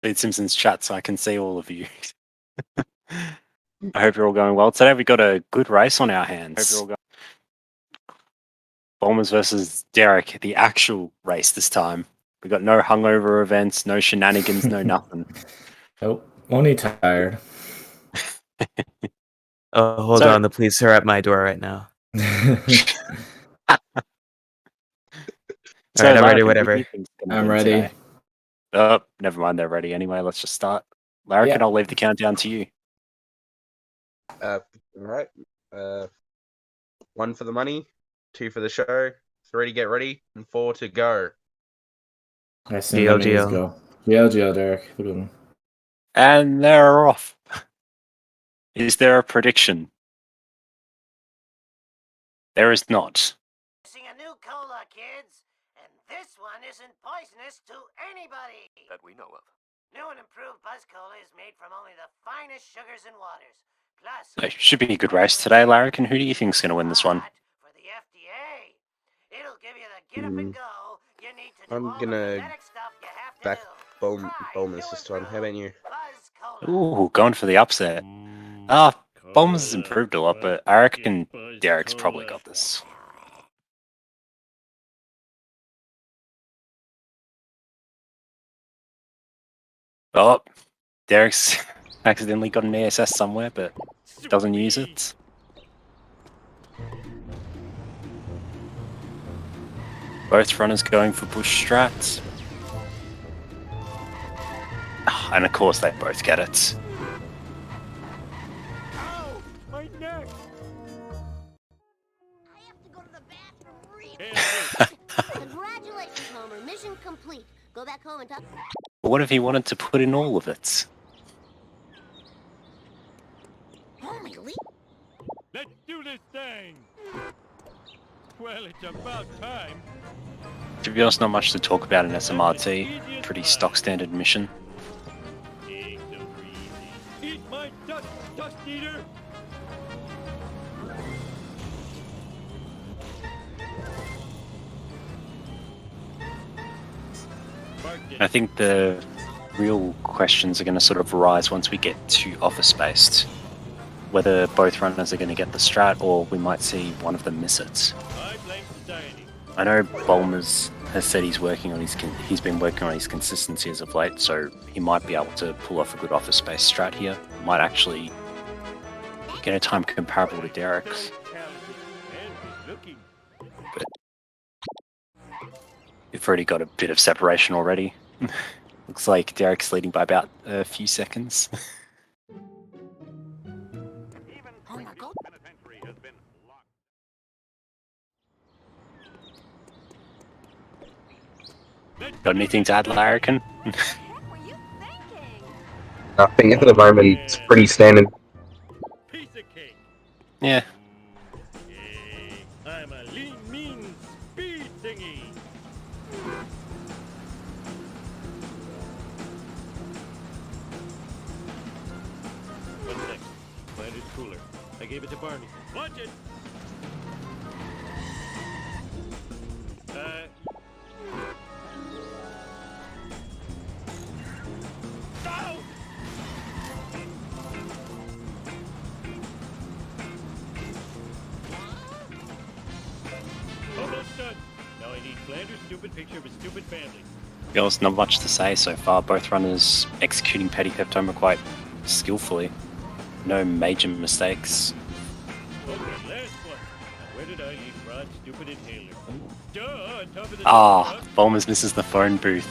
Read Simpsons chat so I can see all of you. I hope you're all going well. Today we got a good race on our hands. Bulmers versus Derek, the actual race this time. We got no hungover events, no shenanigans, no nothing. Nope. Only tired. Oh, hold on. The police are at my door right now. Alright, I'm ready, whatever. I'm ready. Today? Oh, never mind, they're ready anyway. Let's just start. Larrikin, I'll leave the countdown to you. Alright. 1 for the money, 2 for the show, 3 to get ready, and 4 to go. GL. Go. GL, Derek. And they're off. Is there a prediction? There is not. A new cola, kids, and this one isn't poisonous to anybody that we know of. New and improved Buzz Cola is made from only the finest sugars and waters. Plus, it should be a good race today, Larrikin. Who do you think's going to win this one? For the FDA, it'll give you the get up and go. You need to do I'm gonna back Bulmers this time. How about you? Ooh, going for the upset. Bulmers has improved a lot, but I reckon Derek's probably got this. Oh, Derek's accidentally got an ASS somewhere, but doesn't use it. Both runners going for bush strats. And of course they both get it. Ow, my neck. I have to go to the bathroom. Congratulations, Homer. Mission complete. Go back home and talk. What if he wanted to put in all of it? Let's do this thing! Well, it's about time. To be honest, not much to talk about in SMRT. Pretty stock standard mission. Eat my dust eater! I think the real questions are going to sort of arise once we get to office-based. Whether both runners are going to get the strat, or we might see one of them miss it. I know Bulmers has said he's been working on his consistency as of late, so he might be able to pull off a good office-based strat here. Might actually get a time comparable to Derek's. But we've already got a bit of separation already. Looks like Derek's leading by about a few seconds. Got anything to add, Larrikin? Nothing at the moment. It's pretty standard. Yeah. I'm a lean, mean speed thingy. One second. Mine is cooler. I gave it to Barney. Watch it! Almost done. Now I need Flanders' stupid picture of a stupid family. There's not much to say so far. Both runners executing Petty Peptoma quite skillfully. No major mistakes. Okay, last one. Now where did I leave Rod's stupid inhaler? Duh, on top of the Bulmers misses the phone booth.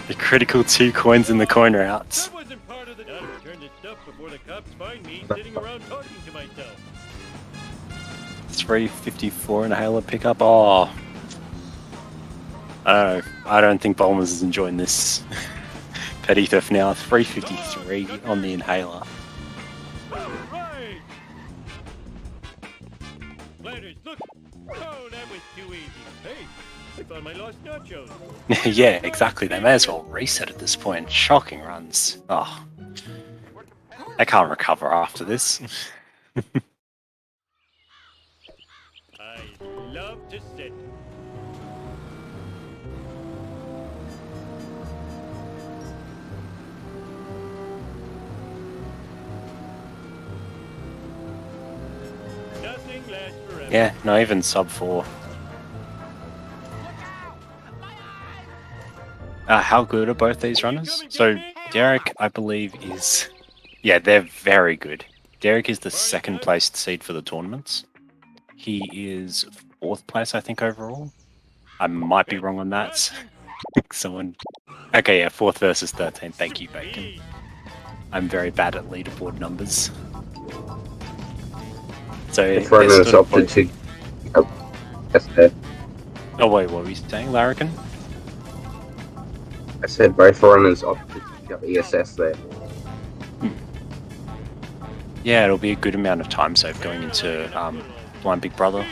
The critical 2 coins in the coin are out. That wasn't part of the I'll return this stuff before the cops find me sitting around talking to myself. 354 inhaler pickup. Oh. I don't know. I don't think Bulmers is enjoying this petty theft now. 353 on the inhaler. Right. Flanders, look. Oh, that was too easy. Hey, I found my lost nachos. Yeah, exactly. They may as well reset at this point. Shocking runs. Oh. They can't recover after this. I love to sit. Yeah, no, even sub 4. How good are both these runners? So Derek, I believe, is... Yeah, they're very good. Derek is the second placed seed for the tournaments. He is 4th place, I think, overall. I might be wrong on that. Someone... Okay, yeah, 4th versus 13th. Thank you, Bacon. I'm very bad at leaderboard numbers. So If they're runners sort of opted both... to. Yes, sir. Oh wait, what were you saying, Larrikin? I said both runners opted to pick up ESS there. Yeah, it'll be a good amount of time save going into Blind Big Brother.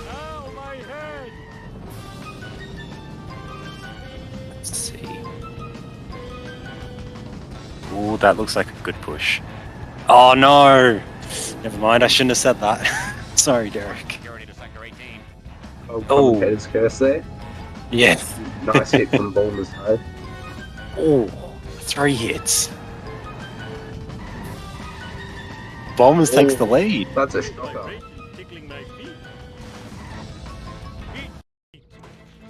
Ow, my head! Let's see. Ooh, that looks like a good push. Oh no! Never mind, I shouldn't have said that. Sorry, Derek. Oh, Oh. commentator's curse there. Yes. Nice hit from Bulmers though. Oh, 3 hits. Bulmers takes the lead. That's a shocker. Vibration tickling my feet. Heat.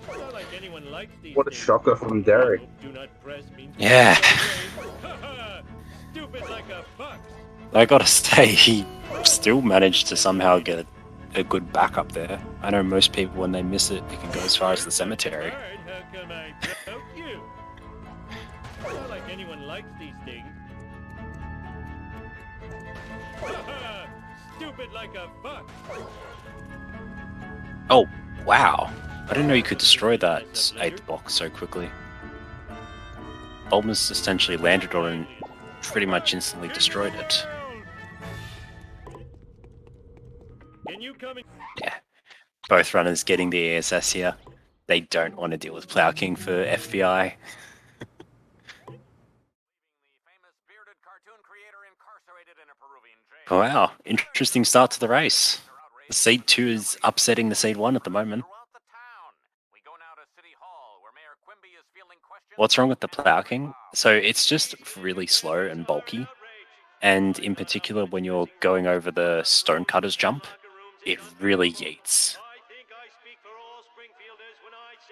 Not like anyone likes these What a things. shocker from Derek. Do not press means Yeah. Stupid like a fox. I gotta say, he still managed to somehow get a good backup there. I know most people, when they miss it, it can go as far as the cemetery. Bird, how come I broke you? Not like anyone likes these things. Stupid like a fox. Oh, wow. I didn't know you could destroy that 8th box so quickly. Bulmers essentially landed on it and pretty much instantly destroyed it. Can you come in? Yeah. Both runners getting the ESS here. They don't want to deal with Plow King for FBI. Wow, interesting start to the race. The Seed 2 is upsetting the Seed 1 at the moment. What's wrong with the Plow King? So it's just really slow and bulky. And in particular, when you're going over the Stonecutters jump, it really yeets.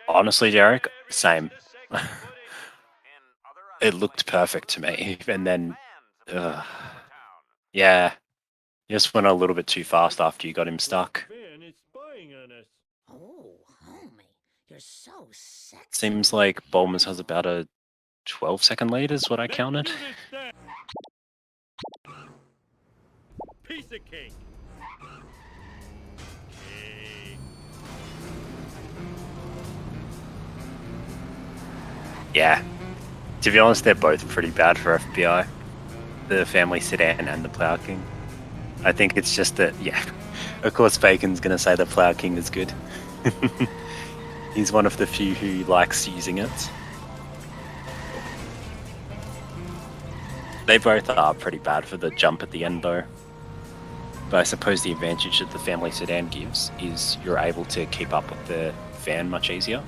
Honestly, Derek, same. It looked perfect to me. And then, yeah, just went a little bit too fast after you got him stuck. Man is spying on us. Oh, homie, you're so sexy. Seems like Bulmers has about a 12-second lead is what I Let's counted. do this thing. Piece of cake. Cake. Yeah. To be honest, they're both pretty bad for FBI. The family sedan and the Plow King. I think it's just that, yeah. Of course, Bacon's going to say the Plow King is good. He's one of the few who likes using it. They both are pretty bad for the jump at the end, though. But I suppose the advantage that the family sedan gives is you're able to keep up with the fan much easier.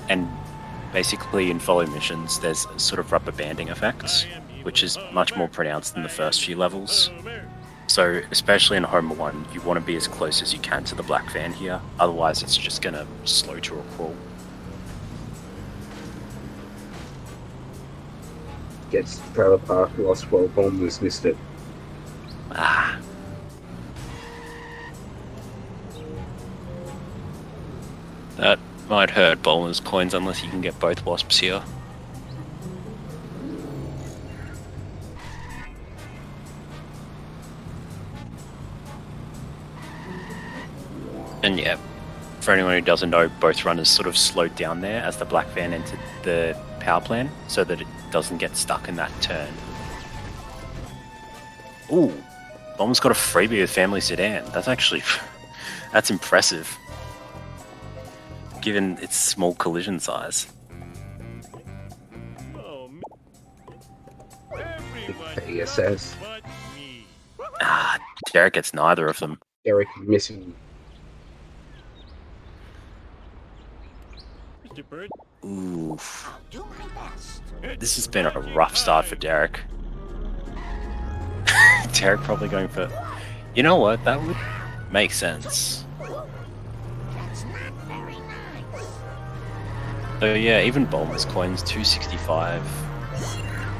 And basically in follow missions, there's a sort of rubber banding effect, which is much more pronounced in the first few levels. So, especially in Homer 1, you want to be as close as you can to the black van here, otherwise it's just going to slow to a crawl. Gets to trailer park, lost while Bulmers missed it. Ah. That might hurt Bulmers' coins unless you can get both wasps here. And yeah, for anyone who doesn't know, both runners sort of slowed down there as the black van entered the power plant so that it doesn't get stuck in that turn. Ooh, Bulmers got a freebie with family sedan. That's actually, that's impressive, given its small collision size. Oh, everyone ESS. but me. Ah, Derek gets neither of them. Derek missing. Mr. Bird, Oof. I'll do my best. This has been a rough start for Derek. Derek probably going for... You know what? That would make sense. That's not very nice. So yeah, even Bulmers coins 265.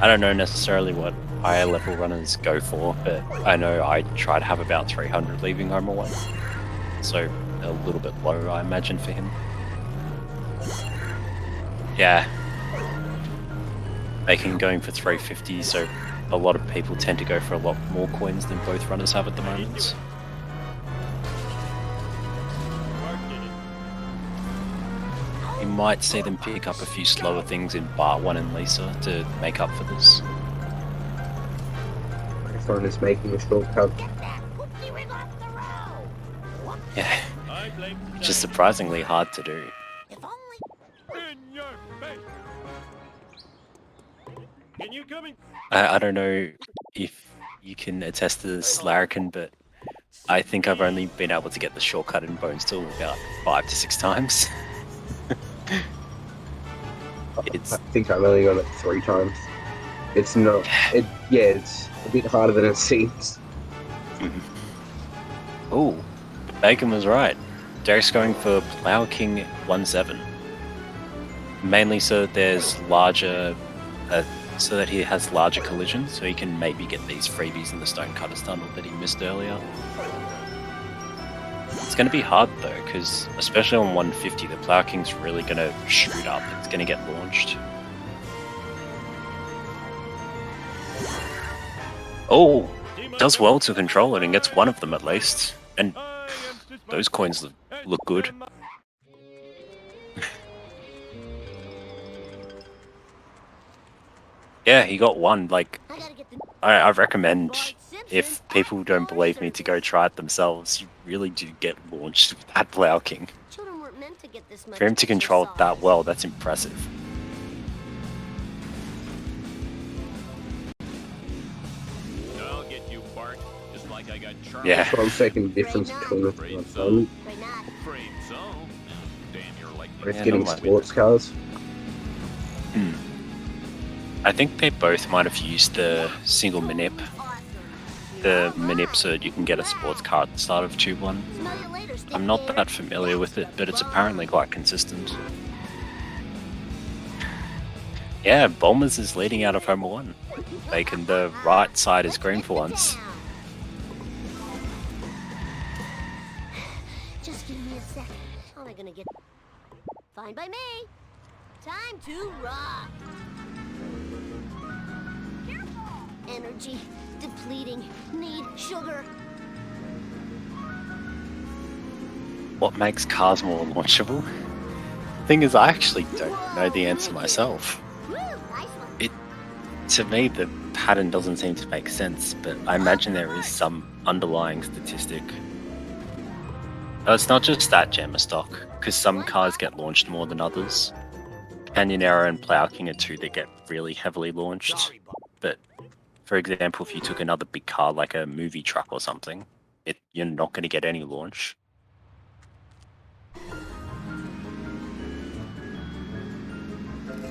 I don't know necessarily what higher level runners go for, but I know I try to have about 300 leaving Homer 1. So a little bit low, I imagine, for him. Yeah. Making going for 350, so a lot of people tend to go for a lot more coins than both runners have at the moment. You might see them pick up a few slower things in Bar 1 and Lisa to make up for this. Everyone is making a shortcut. Get that whoopsie-wig off the road. Yeah, I blame which is surprisingly hard to do. If only. in your face. Can you come in? I don't know if you can attest to this, Larrikin, but I think I've only been able to get the shortcut in Bone Steel about 5 to 6 times. It's I think I've only got it 3 times. It's not. It's a bit harder than it seems. oh, Bacon was right. Derek's going for Plow King 1-7, mainly so that there's larger, so that he has larger collisions, so he can maybe get these freebies in the Stonecutter's Tunnel that he missed earlier. It's going to be hard though, because especially on 150, the Plow King's really going to shoot up. It's going to get launched. Oh, does well to control it and gets one of them at least. And those coins look good. Yeah, he got one. Like, I gotta get the I recommend, if people don't believe me, to go try it themselves. You really do get launched with that Plow King. children weren't meant to get this much For him to control it that exercise. well, that's impressive. I'll get you, Bart. Just like I got Charlie. Yeah. That's what I'm saying. The difference between the two of them. Afraid not. Afraid so. Damn, you're like Both Yeah, getting no, might be. sports cars. I think they both might have used the single manip. The manip so that you can get a sports car at the start of Tube 1. Smell you later, stick I'm not there. that familiar with it, but it's apparently quite consistent. Yeah, Bulmers is leading out of Homer 1. Bacon, the right side is green for once. Just give me a second. How am I gonna get? Fine by me. Time to rock. Energy depleting. Need sugar. What makes cars more launchable? Thing is, I actually don't know the answer myself. Woo, nice one. To me, the pattern doesn't seem to make sense, but I imagine there is some underlying statistic. Oh, it's not just that Gemma stock, because some cars get launched more than others. Canyonero and Plow King are two that get really heavily launched, but for example, if you took another big car like a movie truck or something, you're not going to get any launch.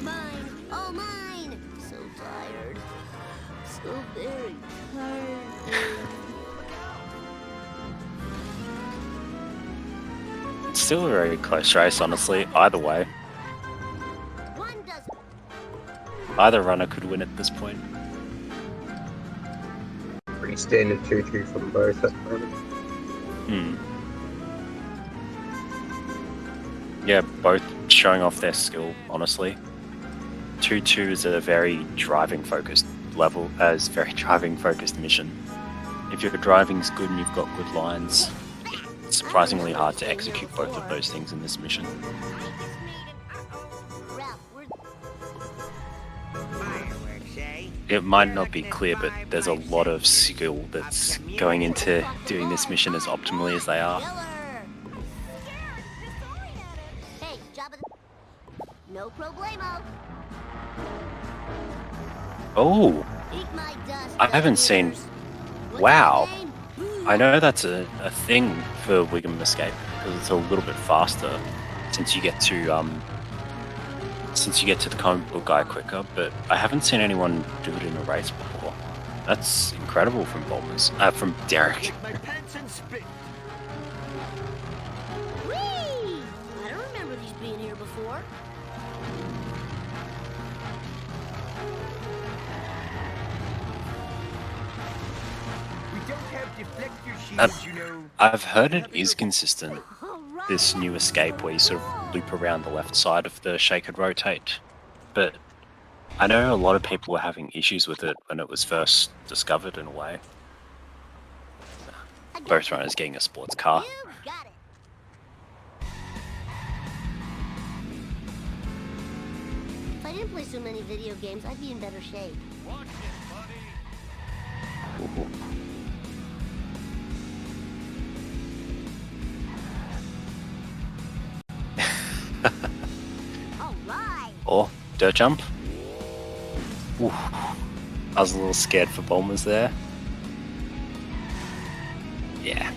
Mine. Oh, mine. So tired. So very tired. It's still a very close race, honestly, either way. One doesn't. Either runner could win at this point. Pretty standard 2-2 from both at the moment. Yeah, both showing off their skill, honestly. 2-2 is a very driving focused level, as very driving focused mission. If your driving's good and you've got good lines, it's surprisingly hard to execute both of those things in this mission. Ralph, we're It might not be clear, but there's a lot of skill that's going into doing this mission as optimally as they are. killer. Hey, job of the... No problemo. Oh, Eat my dust. I haven't seen... What's Wow. your name? I know that's a thing for Wiggum Escape, because it's a little bit faster since you get to since you get to the comic book guy quicker, but I haven't seen anyone do it in a race before. That's incredible from from Derek. My pants and spit. Whee! I don't remember these being here before. We don't have deflector shields, you know. I've heard it is consistent, All right. this new escape where you sort of loop around the left side of the shake and rotate. But I know a lot of people were having issues with it when it was first discovered in a way. I got Both you. runners getting a sports car. You got it. If I didn't play so many video games, I'd be in better shape. Watch it, buddy. All right. Or dirt jump. Ooh. I was a little scared for Bulmers there. Yeah.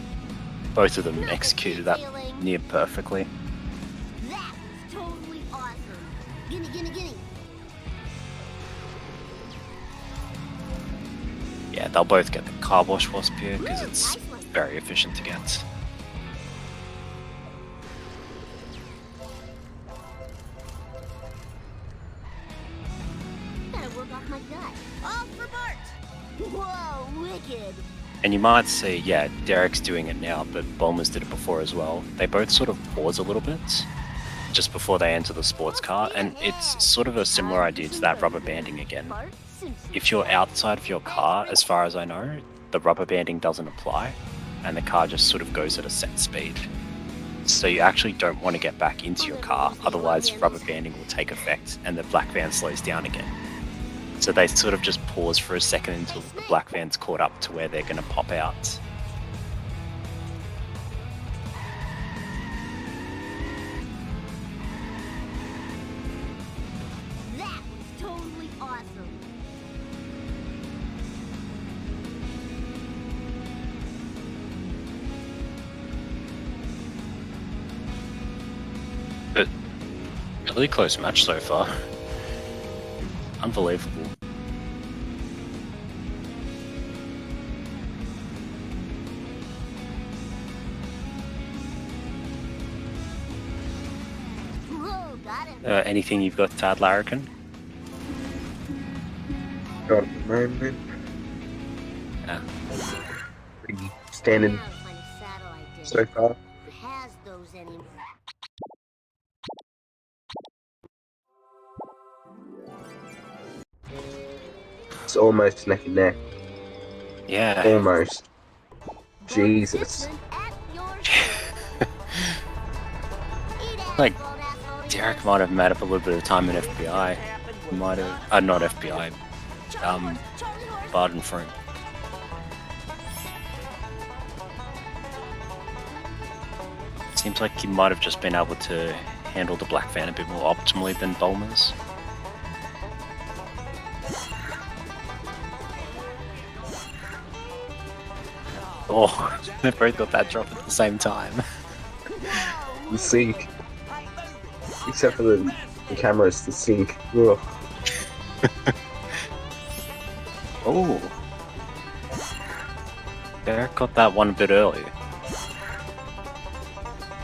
Both of them executed that near perfectly. That was totally awesome. Gimme, gimme, gimme. Yeah, they'll both get the car wash wasp here because it's very efficient to get. Gotta work off my gut. All for Bart. Whoa, wicked. And you might see, yeah, Derek's doing it now, but Bulmers did it before as well. They both sort of pause a little bit just before they enter the sports car, and it's sort of a similar idea to that rubber banding again. Bart Simpson. If you're outside of your car, as far as I know, the rubber banding doesn't apply, and the car just sort of goes at a set speed. So you actually don't want to get back into your car, otherwise rubber banding will take effect and the black van slows down again. So they sort of just pause for a second until the black van's caught up to where they're going to pop out. That was totally awesome. But really close match so far. Unbelievable. Whoa, got him. Anything you've got to add, Larrikin? Not at the moment. Yeah. Pretty standard Now to find a saddle I did. so far. Who has those anymore? It's almost neck and neck. Yeah. Almost. Jesus. At your service. Eat ass, Like, old asshole, eat Derek ass. might have made up a little bit of time in FBI. He might have, not FBI, Barden Frank. Seems like he might have just been able to handle the black van a bit more optimally than Bulmers. Oh, they both got that drop at the same time. The sink. Except for the cameras, the sink. Ugh. Oh. Derek got that one a bit early.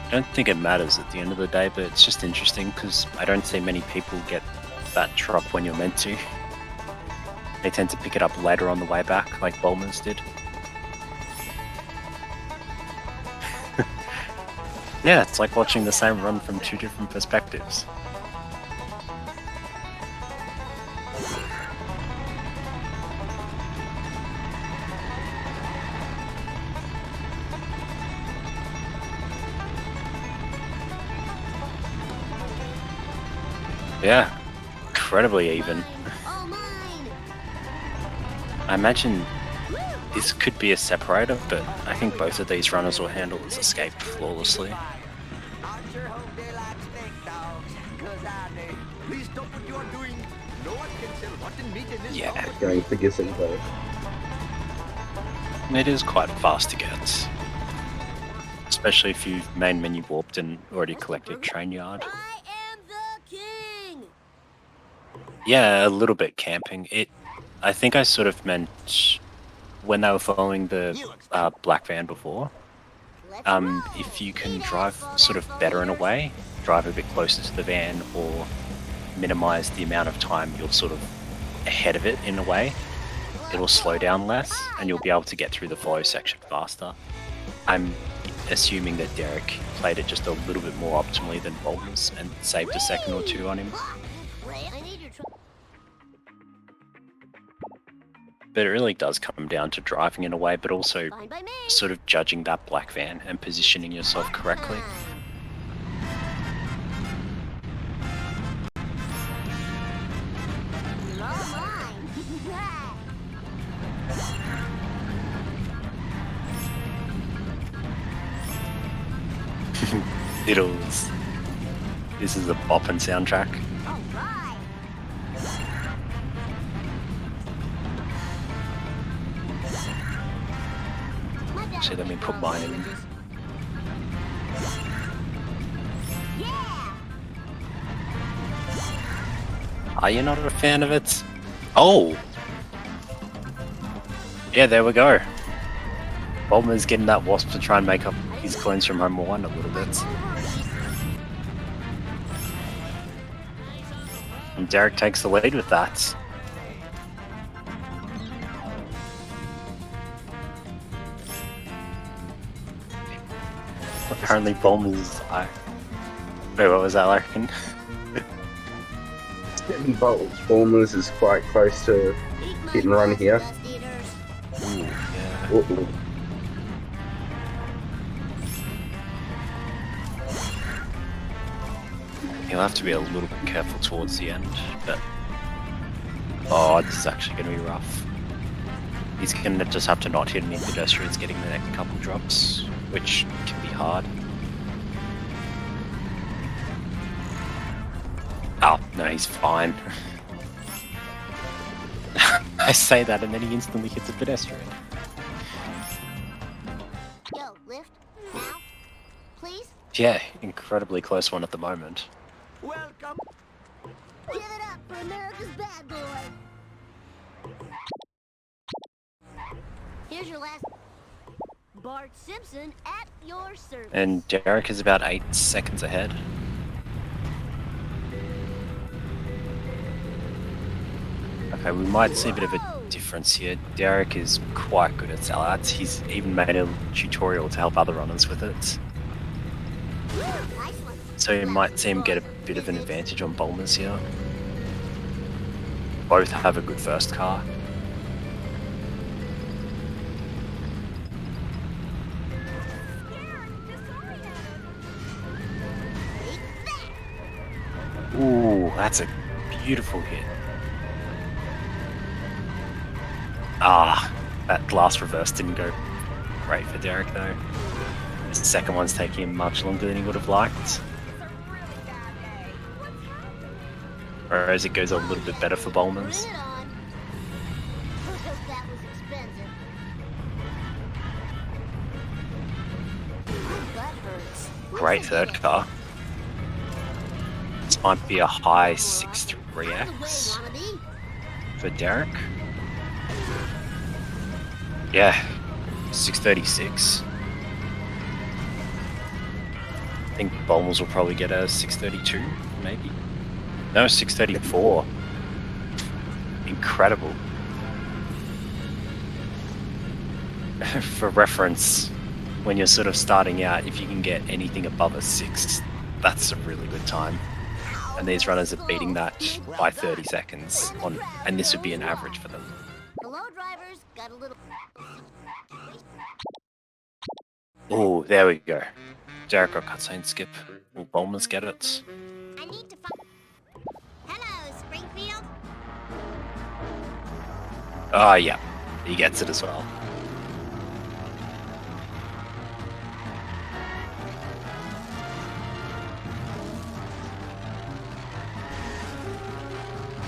I don't think it matters at the end of the day, but it's just interesting because I don't see many people get that drop when you're meant to. They tend to pick it up later on the way back, like Bulmers did. Yeah, it's like watching the same run from two different perspectives. Yeah, incredibly even. All mine. I imagine this could be a separator, but I think both of these runners will handle this escape flawlessly. I sure hope they like steak dogs, 'cause I do. Please stop what you are doing. No one can sell rotten meat in this Yeah. town. Going for gazebo. It is quite fast to get. Especially if you've main menu warped and already collected train yard. I am the king. Yeah, a little bit camping. I think I sort of meant when they were following the black van before. Let's roll. If you can Eat drive asphalt, sort of asshole better in a eaters. way, drive a bit closer to the van, or minimize the amount of time you're sort of ahead of it in a way, it'll slow down less, and you'll be able to get through the flow section faster. I'm assuming that Derek played it just a little bit more optimally than Bolton's and saved a second or two on him. Wait, I need your But it really does come down to driving in a way, but also fine by me. sort of judging that black van and positioning yourself correctly. You're all mine. Diddles. This is a boppin' soundtrack. All right. Actually, let me put mine in. Yeah. Are you not a fan of it? Oh! Yeah, there we go. Bolton's getting that wasp to try and make up his coins from Home 1 a little bit. And Derek takes the lead with that. Apparently Bolton's... Wait, what was that, Larkin? Greenbulmers is quite close to hit and run here. Ooh, yeah. Uh-oh. He'll have to be a little bit careful towards the end, but... Oh, this is actually going to be rough. He's going to just have to not hit any pedestrians getting the next couple drops, which can be hard. Oh, no, he's fine. I say that and then he instantly hits a pedestrian. Yo, lift. Now. Please. Yeah, incredibly close one at the moment. Welcome. Give it up for America's bad boy. Here's your last. Bart Simpson at your service. And Derek is about 8 seconds ahead. Okay, we might see a bit of a difference here. Derek is quite good at sellouts. He's even made a tutorial to help other runners with it. Nice one. So you might see him get a bit of an advantage on Bulmers here. Both have a good first car. Ooh, that's a beautiful hit. Ah, that last reverse didn't go great for Derek though. The second one's taking him much longer than he would have liked. Whereas it goes a little bit better for Bulmers. Bring it on. That was expensive. Butt hurts. Great third car. This might be a high 6.3x for Derek. Yeah, 636. I think Bulmers will probably get a 632, maybe. No, 634. Incredible. For reference, when you're sort of starting out, if you can get anything above a 6, that's a really good time. And these runners are beating that by 30 seconds, and this would be an average for them. Hello, drivers. Got a little. Oh, there we go. Derek got cutscene skip. Will Bulmers get it? I need to find. Hello, Springfield. Oh, yeah. He gets it as well.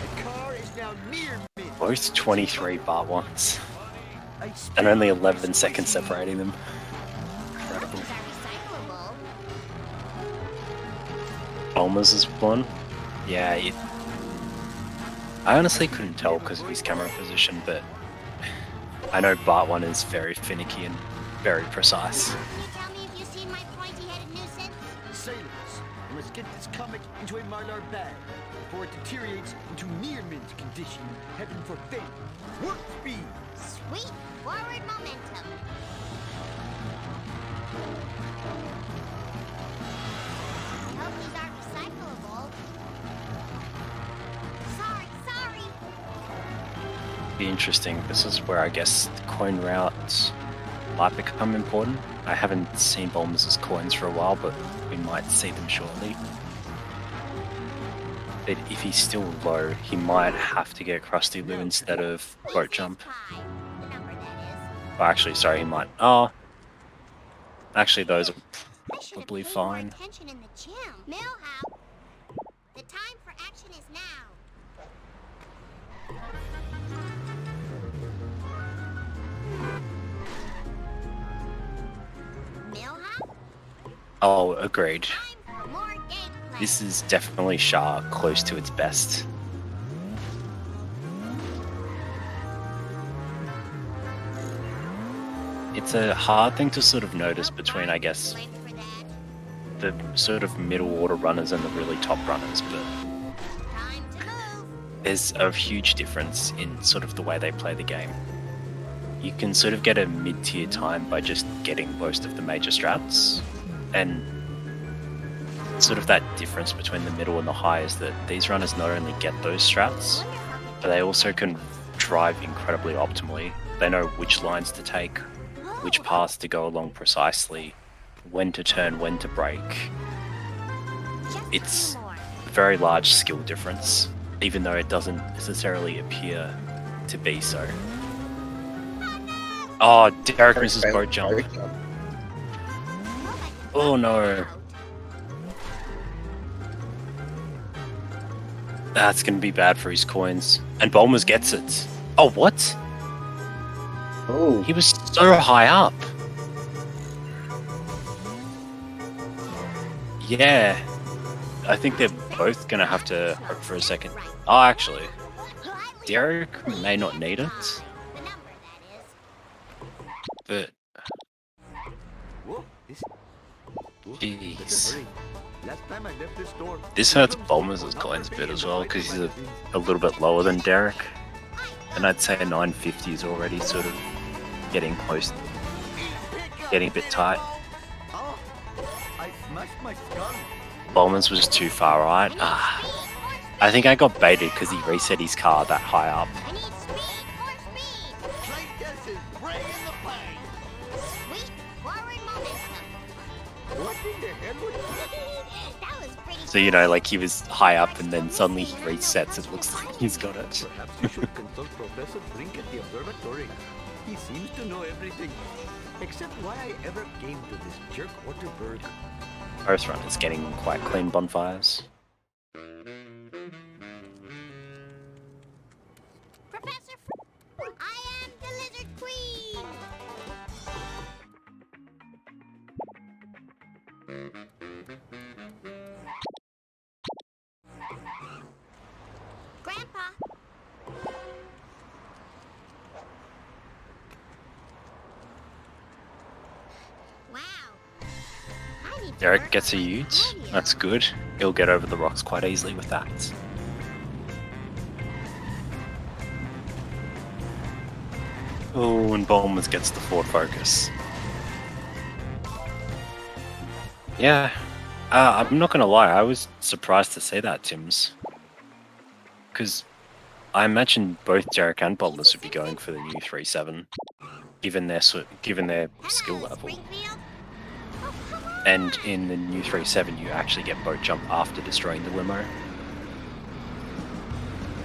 The car is now near me. Both 23 bar ones. I And only 11 seconds separating them. Incredible. These are recyclable. Bulmers is one. Yeah, I honestly couldn't tell because of his camera position, but I know Bart 1 is very finicky and very precise. Can you tell me if you've seen my pointy-headed nuisance? Sailors, we must get this comet into a Mylar bag before it deteriorates into near-mint condition. Heaven forbid. Warp speed! Sweet forward momentum. I hope these aren't recyclable. Sorry. Be interesting. This is where I guess coin routes might become important. I haven't seen Bulmers' coins for a while, but we might see them shortly. But if he's still low, he might have to get Krusty Lou instead of boat jump. Pie. The number that is. Oh, actually, sorry, he might. Oh, actually, those are I should have probably paid more fine. attention in the gym. Millhouse. The time for action is now. Millhouse? Oh, agreed. Time for more gameplay. This is definitely Shah close to its best. It's a hard thing to sort of notice between, I guess, Blame for that. the sort of middle order runners and the really top runners, but Time to move. there's a huge difference in sort of the way they play the game. You can sort of get a mid-tier time by just getting most of the major strats, and sort of that difference between the middle and the high is that these runners not only get those strats, but they also can drive incredibly optimally. They know which lines to take, which paths to go along precisely, when to turn, when to brake. It's a very large skill difference, even though it doesn't necessarily appear to be so. Oh, Derek misses boat jump. Oh no. That's going to be bad for his coins. And Bulmers gets it. Oh, what? Oh, He was so high up. Yeah. I think they're both going to have to hope for a second. Oh, actually, Derek may not need it, The number that is. but Whoa, this. Whoa, Jeez. better hurry. Last time I left this door, this hurts Bulmers' coins a bit as well because he's a little bit lower than Derek. And I'd say 950 is already sort of getting close, getting a bit tight. Oh, I smashed my skull. Bulmers was too far right. I think I got baited because he reset his car that high up. I need speed for speed. Flight test is bring in the pain. Sweet forward momentum. What in the hell would That was pretty. So, you know, like he was high up and then suddenly he resets. It looks like he's got it. Perhaps you should consult Professor Brink at the observatory. He seems to know everything. Except why I ever came to this jerk Waterberg. Both runners getting quite clean bonfires. Professor I am the Lizard Queen. Grandpa. Wow. I need to Derek work gets a on my ute. audio. That's good. He'll get over the rocks quite easily with that. Oh, and Bulmers gets the Ford Focus. Yeah, I'm not gonna lie, I was surprised to see that, Tims. Because I imagine both Derek and Bulmers would be going for the new 3.7, given their skill Hello, level. Springfield. Oh, come on. And in the new 3.7, you actually get boat jump after destroying the limo.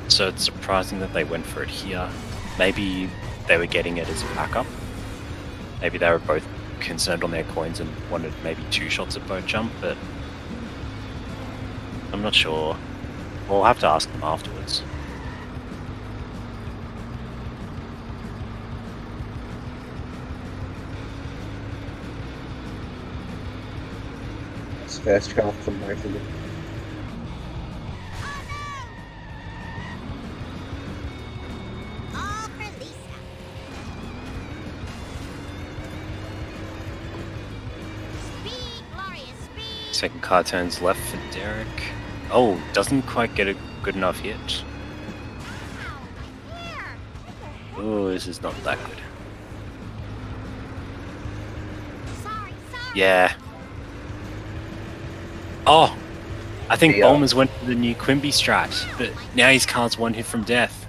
So it's surprising that they went for it here. Maybe they were getting it as a backup. Maybe they were both concerned on their coins and wanted maybe 2 shots at boat jump, but I'm not sure. We'll have to ask them afterwards. it's fast travel from both of them. Second car turns left for Derek. Oh, doesn't quite get a good enough hit. Oh, this is not that good. Yeah. Oh, I think Yeah. Bulmers went for the new Quimby strat, but now his car's one hit from death.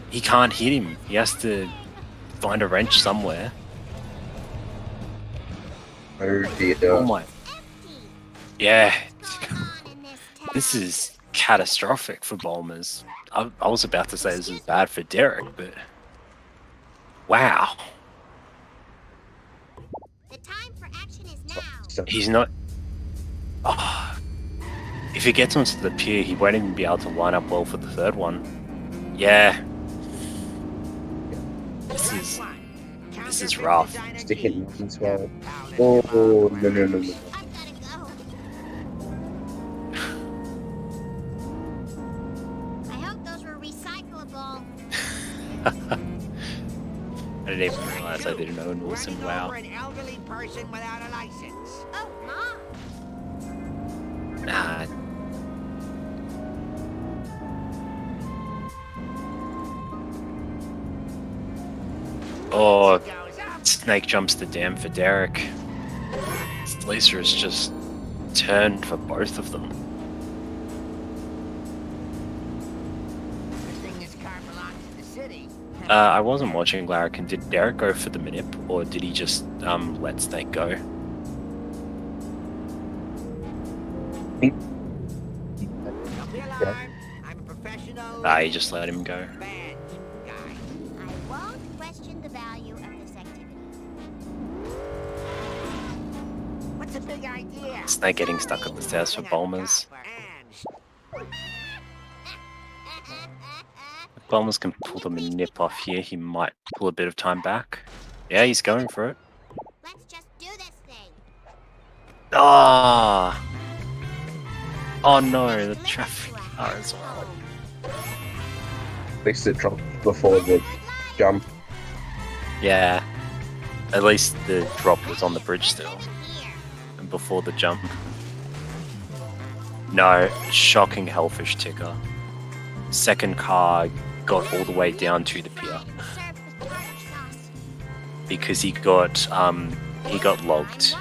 He can't hit him. He has to find a wrench somewhere. Oh dear. Oh my. Yeah. This is catastrophic for Bulmers. I was about to say this is bad for Derek, but wow. The time for action is now. He's not. Oh, if he gets onto the pier, he won't even be able to line up well for the third one. Yeah. This is rough. Stick it in as well. Oh, no. I've gotta go. I hope those were recyclable. I didn't even realize I didn't own Wilson. Wow. An elderly person without a license. Oh, Mom. Nah. Oh, Snake jumps the dam for Derek. Lisa has just turned for both of them. Good thing this car belongs to the city. I wasn't watching Larrikin. Did Derek go for the minip, or did he just let Snake go? Don't be alarmed. I'm a professional. He just let him go. Bad guy. I won't question the value of this activity. What's the big idea? Snake getting stuck at the stairs for Bulmers. If Bulmers can pull the nip off here, he might pull a bit of time back. Yeah, he's going for it. Let's just do this thing. Ah! Oh no, the traffic car as well. At least it dropped before the jump. Yeah. At least the drop was on the bridge still. And before the jump. No, shocking hellfish ticker. Second car got all the way down to the pier. Because he got logged.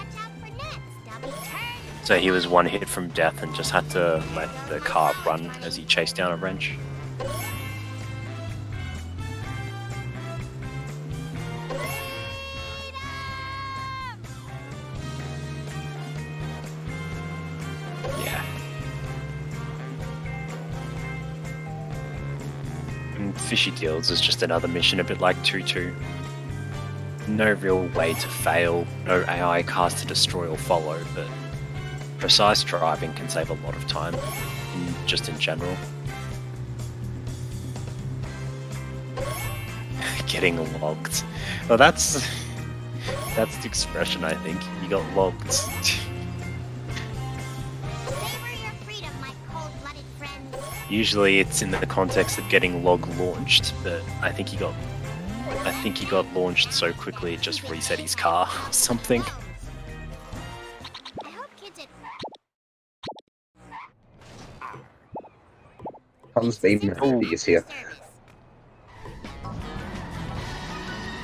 So he was one hit from death and just had to let the car run as he chased down a wrench. Yeah. And Fishy Deals is just another mission, a bit like 2-2. No real way to fail, no AI cars to destroy or follow, but precise driving can save a lot of time, just in general. Getting logged. Well, that's the expression, I think. You got logged. Savor your freedom, my cold-blooded friends. Usually it's in the context of getting log launched, but I think he got launched so quickly it just reset his car or something. I hope kids at Tom's beam is here.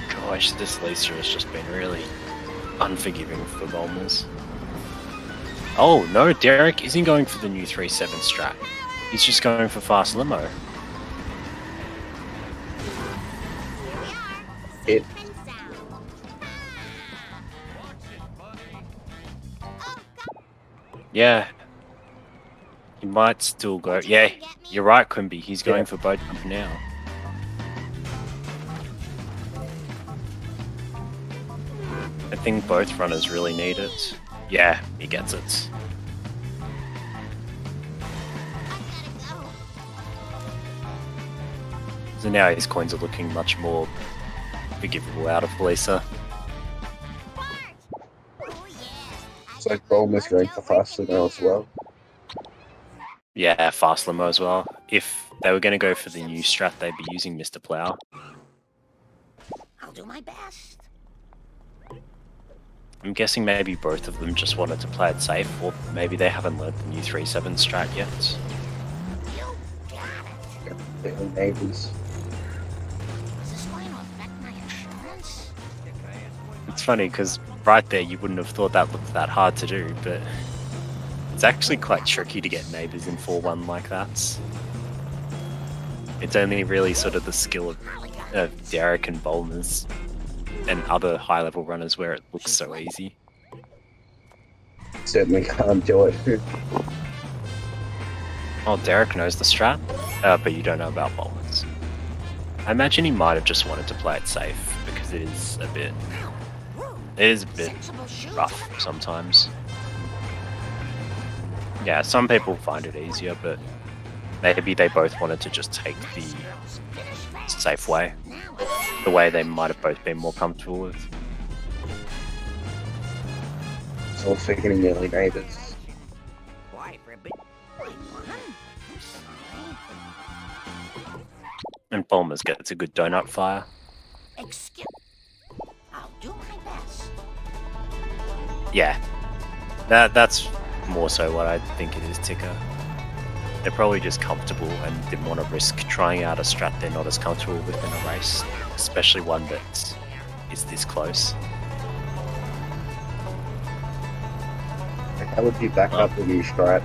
Gosh, this Lisa has just been really unforgiving for Bulmers. Oh no, Derek isn't going for the new 3-7 strat. He's just going for fast limo. Here we are. It- Safe and sound. Oh, God. Yeah. He might still go. Yeah, you're right, Quimby. He's going for boat jump now. I think both runners really need it. Yeah, he gets it. I've gotta go. So now his coins are looking much more forgivable out of Lisa. Bart! Oh, yeah. So Bulmers going for faster now as well. Yeah, fast limo as well. If they were going to go for the new strat, they'd be using Mr. Plow. I'll do my best. I'm guessing maybe both of them just wanted to play it safe, or maybe they haven't learned the new 3-7 strat yet. They're neighbors. Is this going to affect my insurance? It's funny because right there you wouldn't have thought that looked that hard to do, but it's actually quite tricky to get neighbors in 4-1 like that. It's only really sort of the skill of Derek and Bulmers and other high-level runners where it looks so easy. Certainly can't do it. Oh, Derek knows the strat, but you don't know about Bulmers. I imagine he might have just wanted to play it safe because it is a bit rough sometimes. Yeah, some people find it easier, but maybe they both wanted to just take the safe way, the way they might have both been more comfortable with. It's all figuring nearly neighbors. And Bulmers gets a good donut fire. Excuse. I'll do my best. Yeah, that's more so what I think it is, Ticker. They're probably just comfortable and didn't want to risk trying out a strat they're not as comfortable with in a race, especially one that is this close. How would you back up the new strat?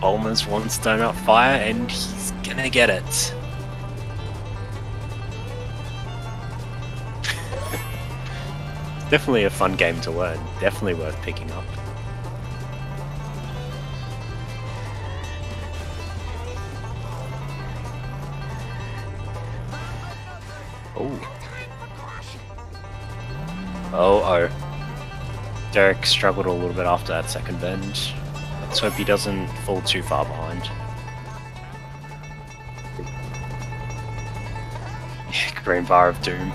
Bulmers wants donut fire and he's gonna get it. Definitely a fun game to learn, definitely worth picking up. Oh. Derek struggled a little bit after that second bend. Let's hope he doesn't fall too far behind. Yeah, green bar of doom.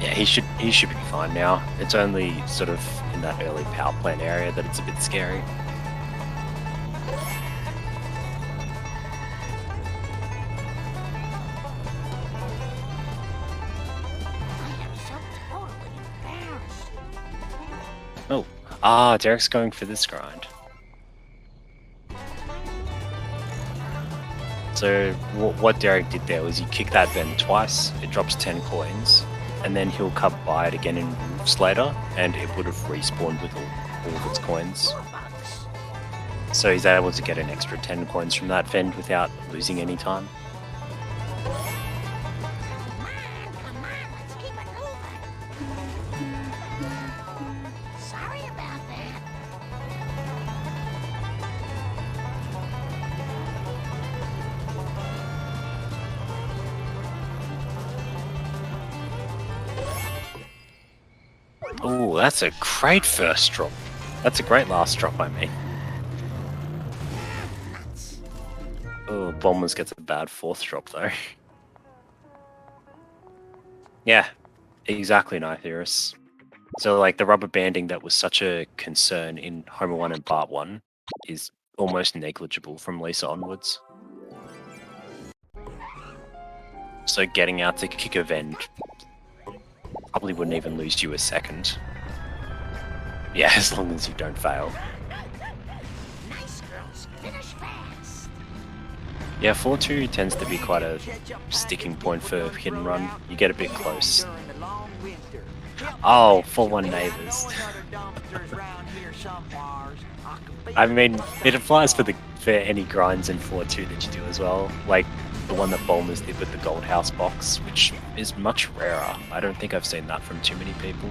Yeah, he should be fine now. It's only sort of in that early power plant area that it's a bit scary. Oh, Derek's going for this grind. So what Derek did there was he kicked that bend twice, it drops 10 coins, and then he'll come by it again in roofs later, and it would have respawned with all of its coins. So he's able to get an extra 10 coins from that bend without losing any time. Oh, that's a great first drop. That's a great last drop, I mean. Oh, Bulmers gets a bad fourth drop, though. Yeah, exactly, Nytheris. So, like, the rubber banding that was such a concern in Homer 1 and Part 1 is almost negligible from Lisa onwards. So getting out to kick a vend probably wouldn't even lose you a second. Yeah, as long as you don't fail. Yeah, 4-2 tends to be quite a sticking point for hit and run. You get a bit close. Oh, 4-1 neighbors. I mean, it applies for any grinds in 4-2 that you do as well. Like the one that Bulmers did with the Gold House box, which is much rarer. I don't think I've seen that from too many people.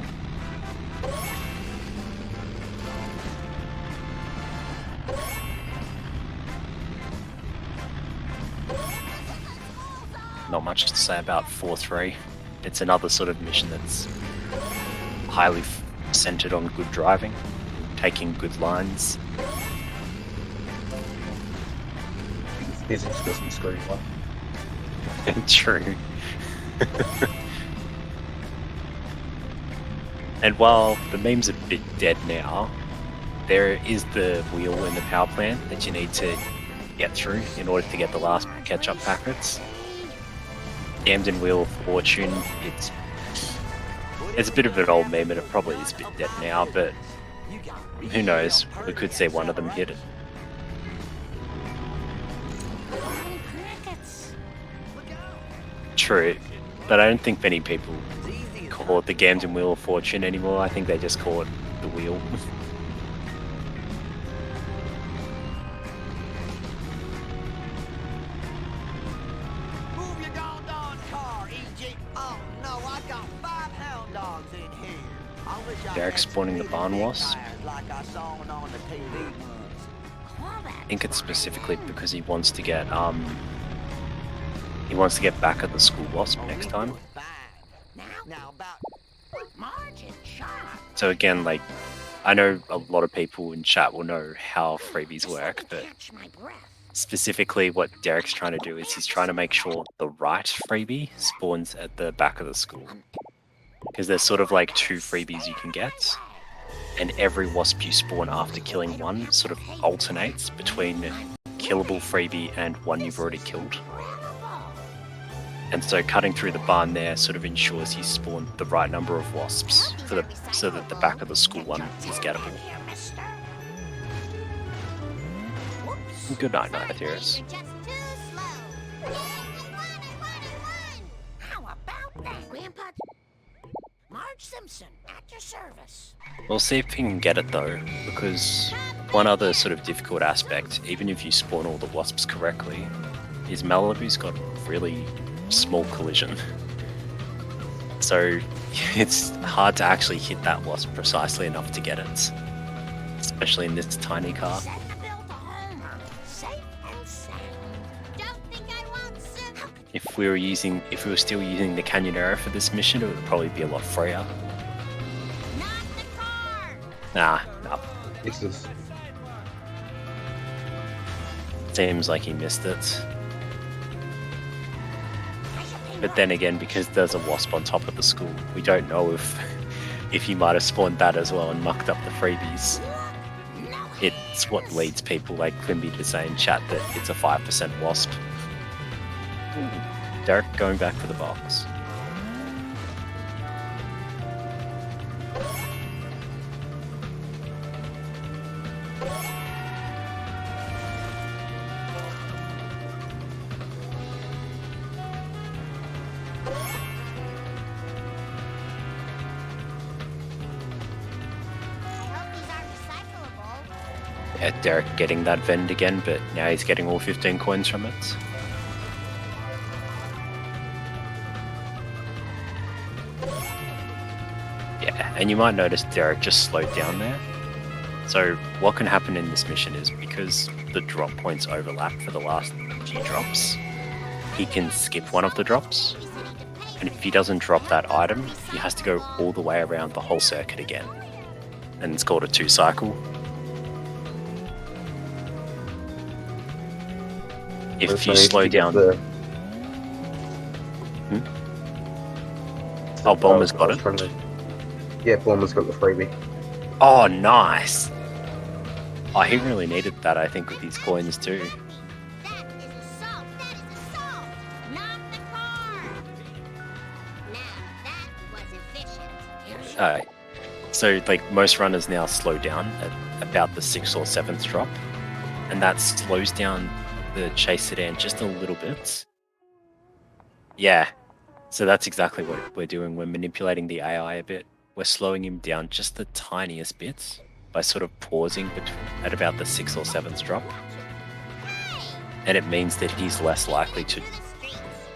Not much to say about 4-3. It's another sort of mission that's highly centered on good driving, taking good lines. Physics doesn't screw you up. True. And while the meme's a bit dead now, there is the wheel in the power plant that you need to get through in order to get the last catch-up packets. Gamden Wheel of Fortune, it's a bit of an old meme and it probably is a bit dead now, but who knows, we could see one of them hit it. True, but I don't think many people call it the Gamden Wheel of Fortune anymore. I think they just call it the wheel. Move your doggone car, EJ. Oh no, I got 5 hound dogs in here. I wish I Derek had spawning the some barn big wasp. tires like I saw on the TV once. I think it's specifically because he wants to get back at the school wasp next time. Now about So again, like, I know a lot of people in chat will know how freebies work, but specifically what Derek's trying to do is he's trying to make sure the right freebie spawns at the back of the school. Because there's sort of like 2 freebies you can get, and every wasp you spawn after killing one sort of alternates between killable freebie and one you've already killed. And so cutting through the barn there sort of ensures you spawn the right number of wasps so that the back of the school one is gettable. Good night, Nightheris. How about that? Grandpa Marge Simpson at your service. We'll see if we can get it though, because one other sort of difficult aspect, even if you spawn all the wasps correctly, is Malibu's got really small collision. So it's hard to actually hit that wasp precisely enough to get it, especially in this tiny car. Send the bill to Homer. Safe and sound. Don't think I won't send. If we were still using the Canyonera for this mission, it would probably be a lot freer. Not the car. Nah. This is Seems like he missed it. But then again, because there's a wasp on top of the school, we don't know if he might have spawned that as well and mucked up the freebies. It's what leads people like Quimby to say in chat that it's a 5% wasp. Derek going back for the box. Yeah, Derek getting that vend again, but now he's getting all 15 coins from it. Yeah, and you might notice Derek just slowed down there. So what can happen in this mission is because the drop points overlap for the last few drops, he can skip one of the drops. And if he doesn't drop that item, he has to go all the way around the whole circuit again. And it's called a 2-cycle. If you slow down... Oh, Bomber's got it? Yeah, Bomber's got the freebie. Oh, nice! Oh, he really needed that, I think, with his coins too. That is assault. That is assault. Not the car. Now that was efficient. Alright. So, like, most runners now slow down at about the 6th or 7th drop. And that slows down the chase sedan just a little bit. Yeah. So that's exactly what we're doing. We're manipulating the AI a bit. We're slowing him down just the tiniest bits by sort of pausing at about the 6th or 7th drop. And it means that he's less likely to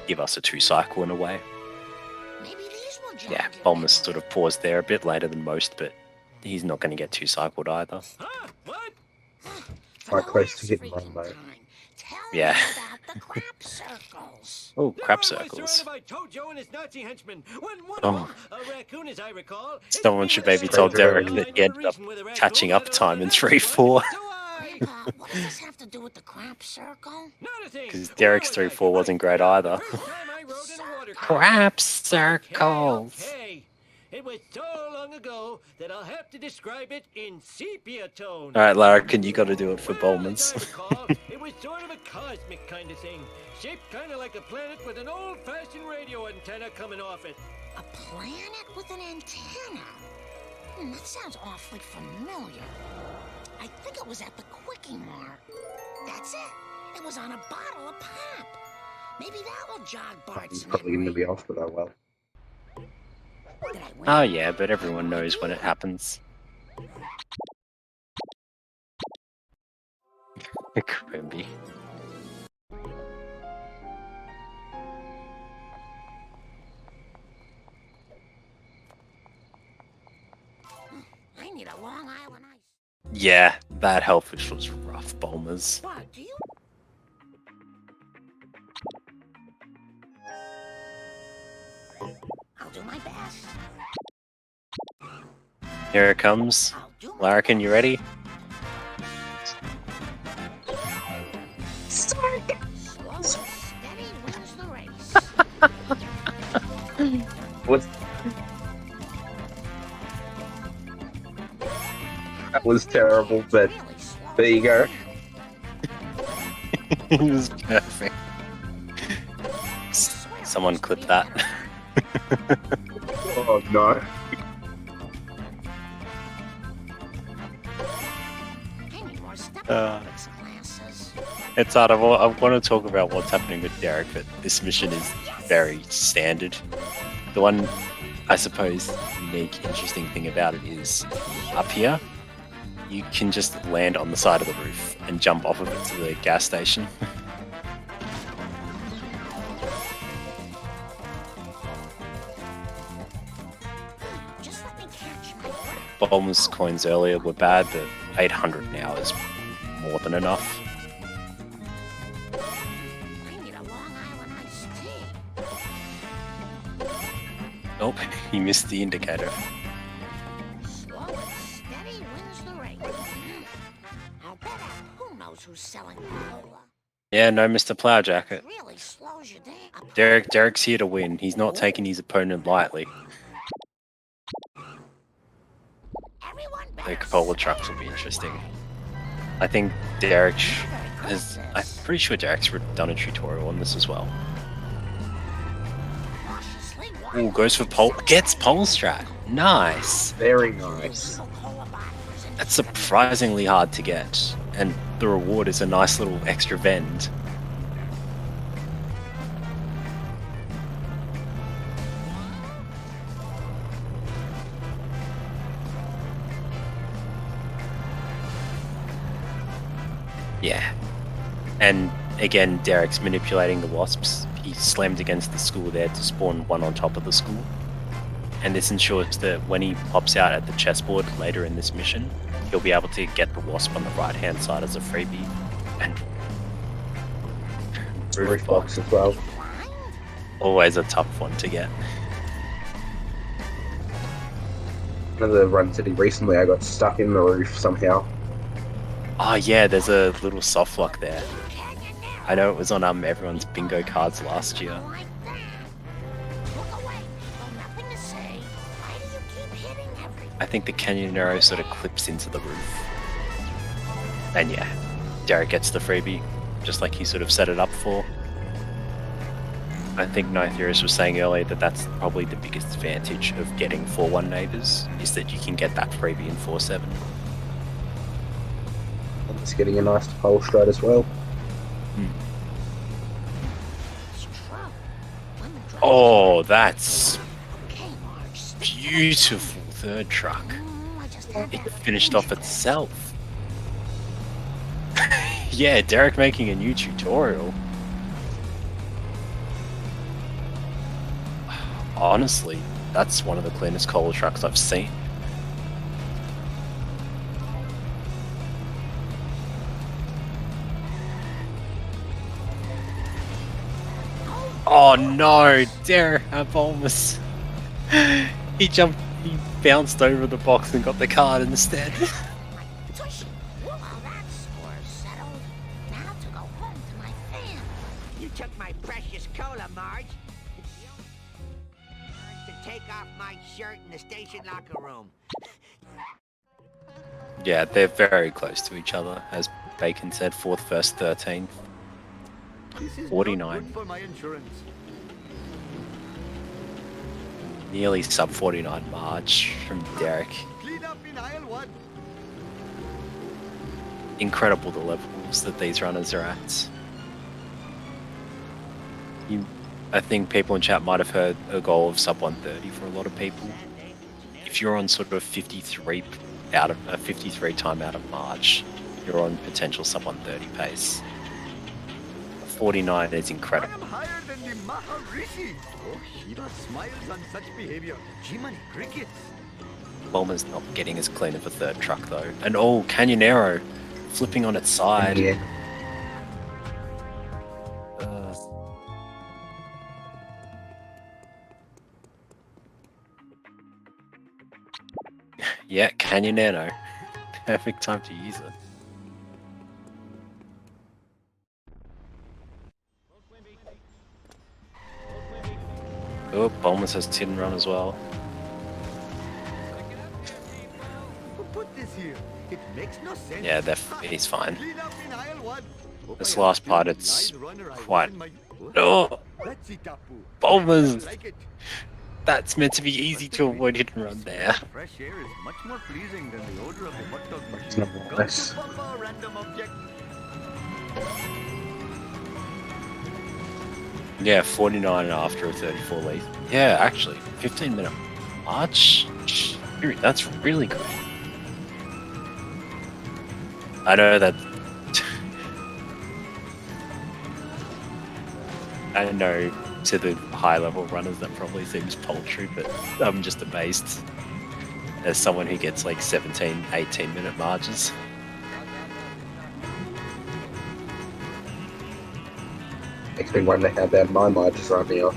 give us a 2-cycle in a way. Yeah, Bomber's sort of paused there a bit later than most, but he's not going to get 2-cycled either. Quite close to getting one, mate. Yeah. Crap circles. Oh, crap circles. Oh. Someone should maybe tell Derek that he ended up catching up time in 3-4. What does this have to do with the crap circle? Because Derek's 3-4 wasn't great either. Crap circles. It was so long ago that I'll have to describe it in sepia tone. Alright, Larkin, you gotta do it for Well, as I Bulmers. recall, it was sort of a cosmic kind of thing, shaped kind of like a planet with an old-fashioned radio antenna coming off it. A planet with an antenna? That sounds awfully familiar. I think it was at the Quickie Mart. That's it. It was on a bottle of pop. Maybe that will jog Bart's He's probably going to memory. be off, but oh well. Did I win? Oh yeah, but everyone knows when it happens. Crimpy. I need a Long Island ice. Yeah, that Hellfish was rough, Bulmers. What, do you? I'll do my best. Here it comes. I'll do my Larkin, you ready? Slow and steady wins the race. What's... That was terrible, but Really slow. there you go. It was perfect. Someone clip that. Oh no. I need more step Uh. aerobics classes. It's out of all. I want to talk about what's happening with Derek, but this mission is very standard. The one, I suppose, unique, interesting thing about it is up here, you can just land on the side of the roof and jump off of it to the gas station. Just let me catch my breath. Bulmers coins earlier were bad, but 800 now is more than enough. I need a Long Island iced tea. Nope, he missed the indicator. Slow and steady wins the race. I'll bet who knows who's selling cola. Yeah, no, Mr. Plowjacket. Really slows you down. Derek's here to win. He's not taking his opponent lightly. Everyone The better cola trucks will be interesting. I think Derek has. I'm pretty sure Derek's done a tutorial on this as well. cautiously watch Ooh, goes for pole. Gets pole strat. Nice. Very nice. little cola bottles and That's surprisingly hard to get, and the reward is a nice little extra vend. Yeah. And again, Derek's manipulating the wasps. He slammed against the school there to spawn one on top of the school. And this ensures that when he pops out at the chessboard later in this mission, he'll be able to get the wasp on the right hand side as a freebie. And Roof box as well. always a tough one to get. Another run city recently, I got stuck in the roof somehow. Oh yeah, there's a little soft lock there. I know it was on everyone's bingo cards last year. like that. Look away. Well, nothing to say. Why do you keep hitting everything? I think the canyon arrow sort of clips into the roof. And yeah, Derek gets the freebie, just like he sort of set it up for. I think Nithiris was saying earlier that that's probably the biggest advantage of getting 4-1 neighbours, is that you can get that freebie in 4-7. And it's getting a nice pole straight as well. It's trouble. Women drive- Oh, that's Okay, Marge, stick to that. beautiful third truck. I just had It that finished off feeling. itself. Yeah, Derek making a new tutorial. Honestly, that's one of the cleanest cola trucks I've seen. Oh no, Derek almost. He bounced over the box and got the card instead. Tushy. Well, that score's settled. Now to go home to my family. You took my precious cola, Marge. It's the take off my shirt in the station locker room. Yeah, they're very close to each other, as Bacon said, 4th versus 13th. This is 49. not good for my insurance. Nearly sub 49 March from Derek. Clean up in aisle 1. Incredible the levels that these runners are at. I think people in chat might have heard a goal of sub 130 for a lot of people. If you're on sort of 53 time out of March, you're on potential sub 130 pace. 49 is I incredible. am higher than the Maharishi. Oh, Shiva smiles on such behavior. Jiminy crickets. Bulmer's not getting as clean of a third truck though. And oh, Canyonero flipping on its side. Yeah. Yeah, Canyonero. Perfect time to use it. Oh, Bulmer's has tin run as well. Who put this here? It makes no sense. Yeah, he's fine. Clean up in aisle 1. Hope This I have last still part, the it's nice runner I quite- want in my- Oh, That's it, Tapu. Bulmer's. I like it. That's meant to be easy to avoid hit and run there. Fresh air is much more pleasing than the odor of the hot dog It's machine. not Go nice. to Papa, random object. Yeah, 49 after a 34 lead. Yeah, actually, 15-minute march. Dude, that's really good. I know that. I know to the high-level runners that probably seems paltry, but I'm just amazed as someone who gets like 17, 18-minute marches. Makes me wonder how bad my marches are now.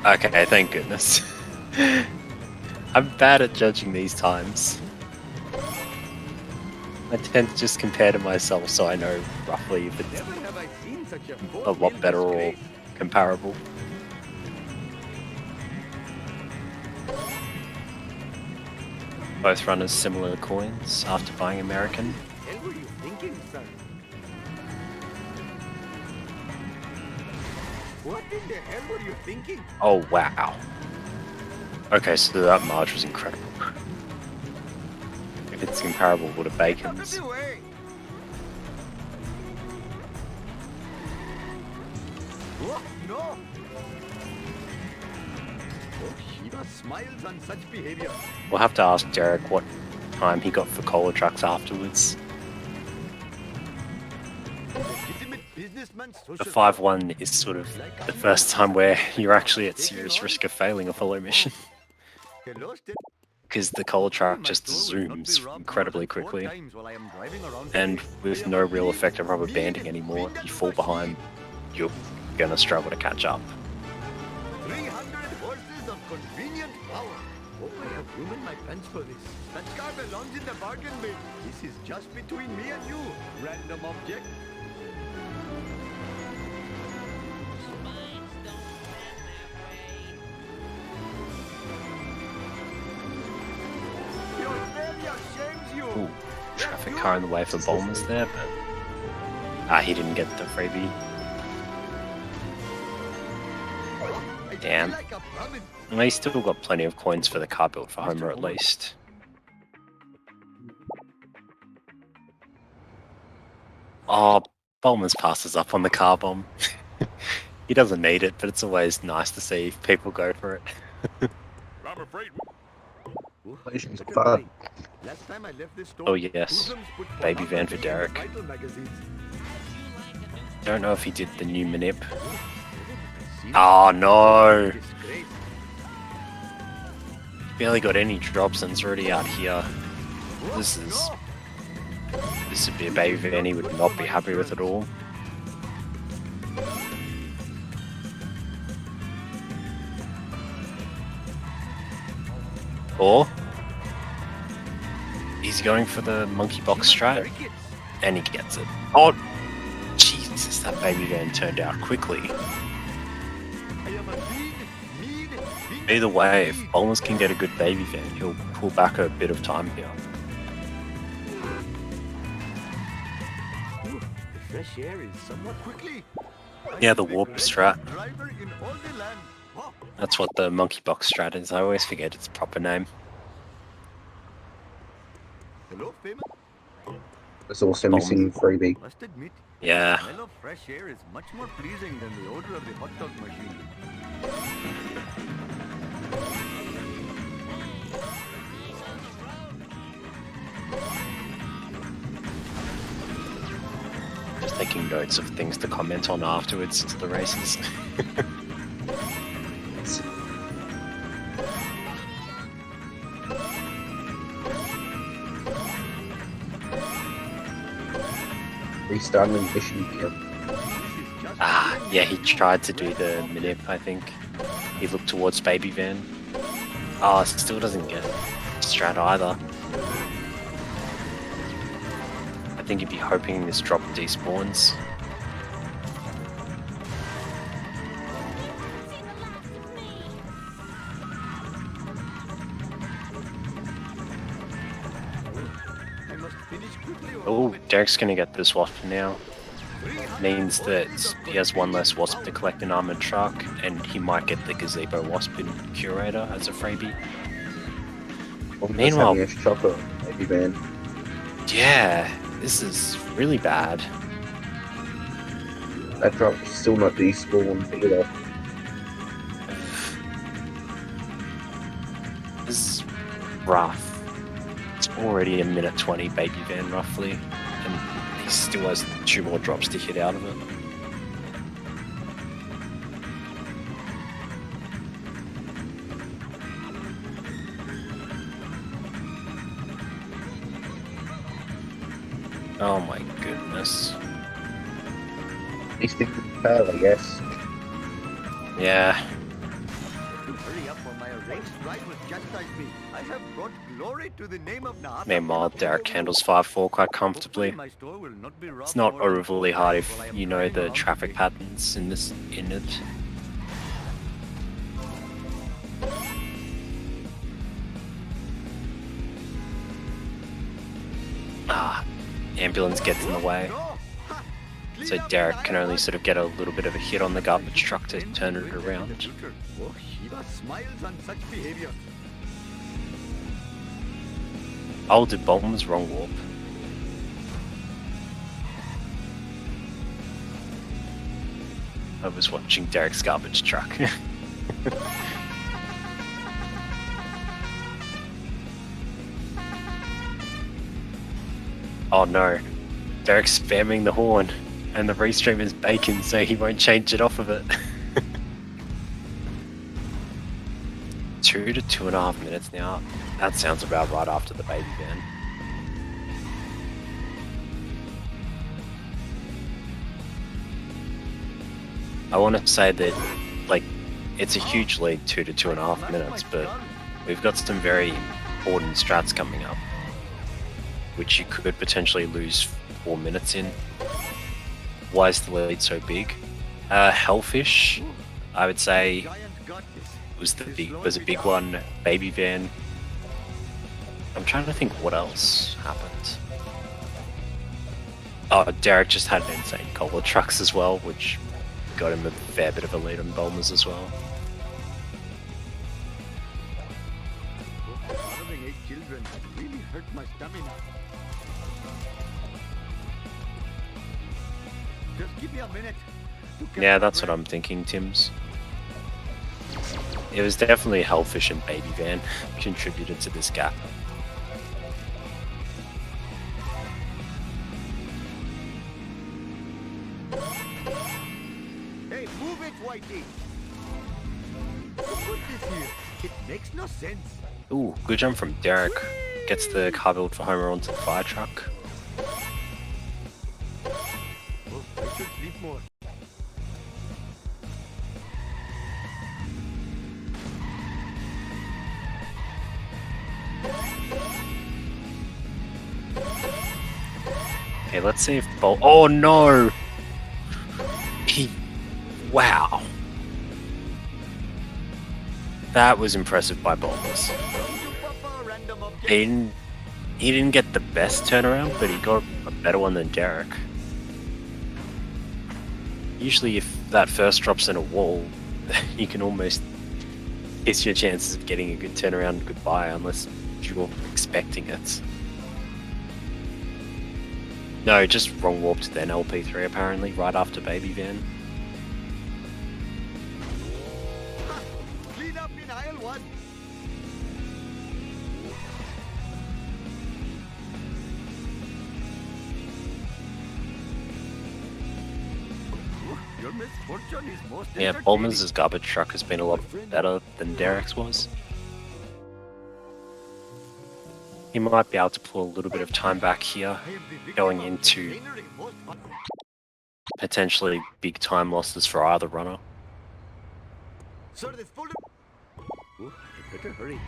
Okay, thank goodness. I'm bad at judging these times. I tend to just compare to myself so I know roughly if it's Never have I seen such a a lot better or comparable. Both runners similar coins after buying American. What the hell were you thinking, son? What in the hell were you thinking? Oh wow. Okay, so that march was incredible. If it's comparable to Bacon's. Out of the way. Oh, no. Oh, Shiva smiles on such behavior. We'll have to ask Derek what time he got for cola trucks afterwards. Legitimate businessman The social 5-1 is sort of the first time where you're actually at serious risk of failing a follow mission. Hello, Step. Because the cola truck My just store will not be zooms robbed incredibly more than 4 quickly. times while I am driving around And today. with no real effect of rubber banding anymore, you fall behind, you're gonna struggle to catch up. 300 horses of convenient power. Hope I have room in my pants for this. That car belongs in the bargain bin. This is just between me and you, random object. Your failure shames you. Ooh, traffic car in the way for Bulmers there, but he didn't get the freebie. I feel Damn. like a province. And he's still got plenty of coins for the car build for Homer at least. Oh, Bulmers passes up on the car bomb. He doesn't need it, but it's always nice to see people go for it. I'm afraid Ooh, It's look at fun. me. Last time I left this store, Oh yes, hoodlums put baby pornography van for in the Derek. vital magazines. Don't know if he did the new manip. Oh no! Disgrace. Barely got any drops and it's already out here. This would be a baby van he would not be happy with at all. Or He's going for the monkey box strat, and he gets it. Oh, Jesus, that baby van turned out quickly. Either way, if Bulmers can get a good baby van, he'll pull back a bit of time here. The fresh air is somewhat quickly. Yeah, the warp strat. Driver in all the land. Wow. That's what the monkey box strat is. I always forget its proper name. Hello, famous. It's also missing freebie. Must admit, Yeah. the smell of fresh air is much more pleasing than the odor of the hot dog machine. Just taking notes of things to comment on afterwards to the races. Restarting the mission here. Ah, yeah, he tried to do the minip, I think. He looked towards baby van. Oh, still doesn't get strat either. I think he'd be hoping this drop despawns. I must finish quickly or Oh, Derek's gonna get this wasp now. Means that he has one less wasp to collect in armored truck, and he might get the gazebo wasp in curator as a freebie. Meanwhile- Meanwhile, chocolate baby van. Yeah, this is really bad. That drop is still not despawned either. This is rough. It's already a minute 20 baby van roughly, and he still has 2 more drops to hit out of it. Oh my goodness. He's the fail, I guess. Yeah, hurry up or my arranged ride will chastise me. I have brought glory to the name of Nahata. meanwhile Derek handles 5-4 quite comfortably. My store will not be robbed It's not or overly hard if while I am you know driving the along traffic way. patterns in it. Ah, ambulance gets in the way, No! Ha! so Clean up Derek the can only line. sort of get a little bit of a hit on the garbage truck to turn it Wait in the around. future. Oh, Shiva smiles on such behavior. Oh, did Bombs wrong warp? I was watching Derek's garbage truck. Oh no, Derek's spamming the horn, and the restream is bacon, so he won't change it off of it. 2 to 2.5 minutes now. That sounds about right after the baby van. I want to say that, like, it's a huge lead, 2 to 2.5 minutes, but we've got some very important strats coming up, which you could potentially lose 4 minutes in. Why is the lead so big? Hellfish, I would say, Giant got this. was a big one. Baby van. I'm trying to think what else happened. Oh, Derek just had an insane cola trucks as well, which got him a fair bit of a lead on Bulmers as well. Having 8 children really hurt my stamina. Just give me a minute. to catch Yeah, my that's what breath. I'm thinking, Tim's. It was definitely Hellfish and Baby Van contributed to this gap. Hey, move it, Whitey. Put this here. It makes no sense. Ooh, good jump from Derek. Gets the car build for Homer onto the fire truck. Oh, I should sleep more. Okay, let's see if Oh no! Wow. That was impressive by Bulmers. He didn't get the best turnaround, but he got a better one than Derek. Usually if that first drops in a wall, you can almost kiss your chances of getting a good turnaround goodbye unless you're expecting it. No, just wrong warp to then LP3 apparently, right after Baby Van. Clean up in aisle 1. Your misfortune is most Yeah, Bulmers' garbage truck has been a lot better than Derek's was. He might be able to pull a little bit of time back here, going into potentially big time losses for either runner. Sir, this folder. Oh, I better hurry.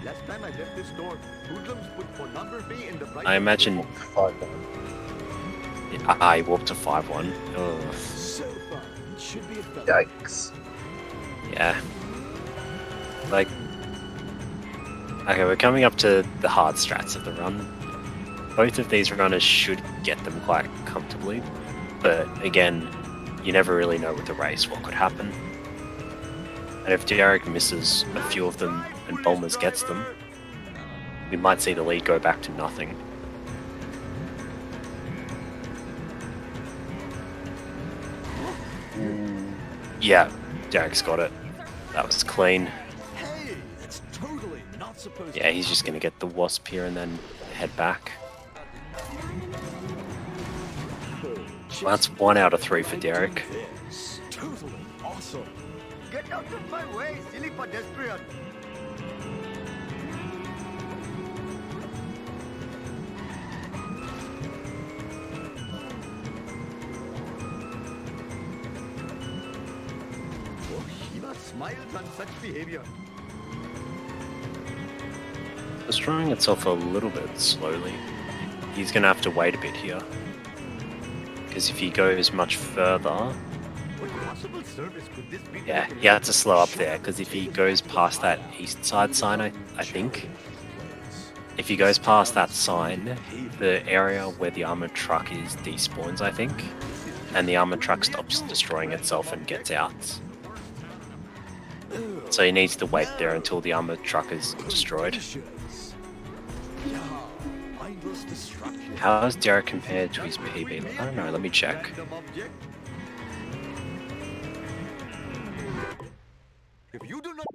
Last time I left this store, hoodlums put pornography in the bright. I imagine 5-1. I warped to 5-1. Ugh. So far, it should be a fail. Yikes. Yeah. Like, okay, we're coming up to the hard strats of the run. Both of these runners should get them quite comfortably, but again, you never really know with the race what could happen. And if Derek misses a few of them and Bulmers gets them, we might see the lead go back to nothing. Yeah, Derek's got it. That was clean. Hey, that's totally not supposed Yeah, he's just going to get the Wasp here and then head back. Well, that's 1 out of 3 for Derek. Yes, totally awesome. Get out of my way, silly pedestrian. Oh, Shiva smiles on such behavior. It's drawing itself a little bit slowly. He's going to have to wait a bit here. Because if he goes much further... What possible service could this be? Yeah, he had to slow up there, because if he goes past that east side sign, I think... If he goes past that sign, the area where the armored truck is despawns, I think. And the armored truck stops destroying itself and gets out. So he needs to wait there until the armored truck is destroyed. How is Derek compared to his PB? I don't know, let me check. If you do not...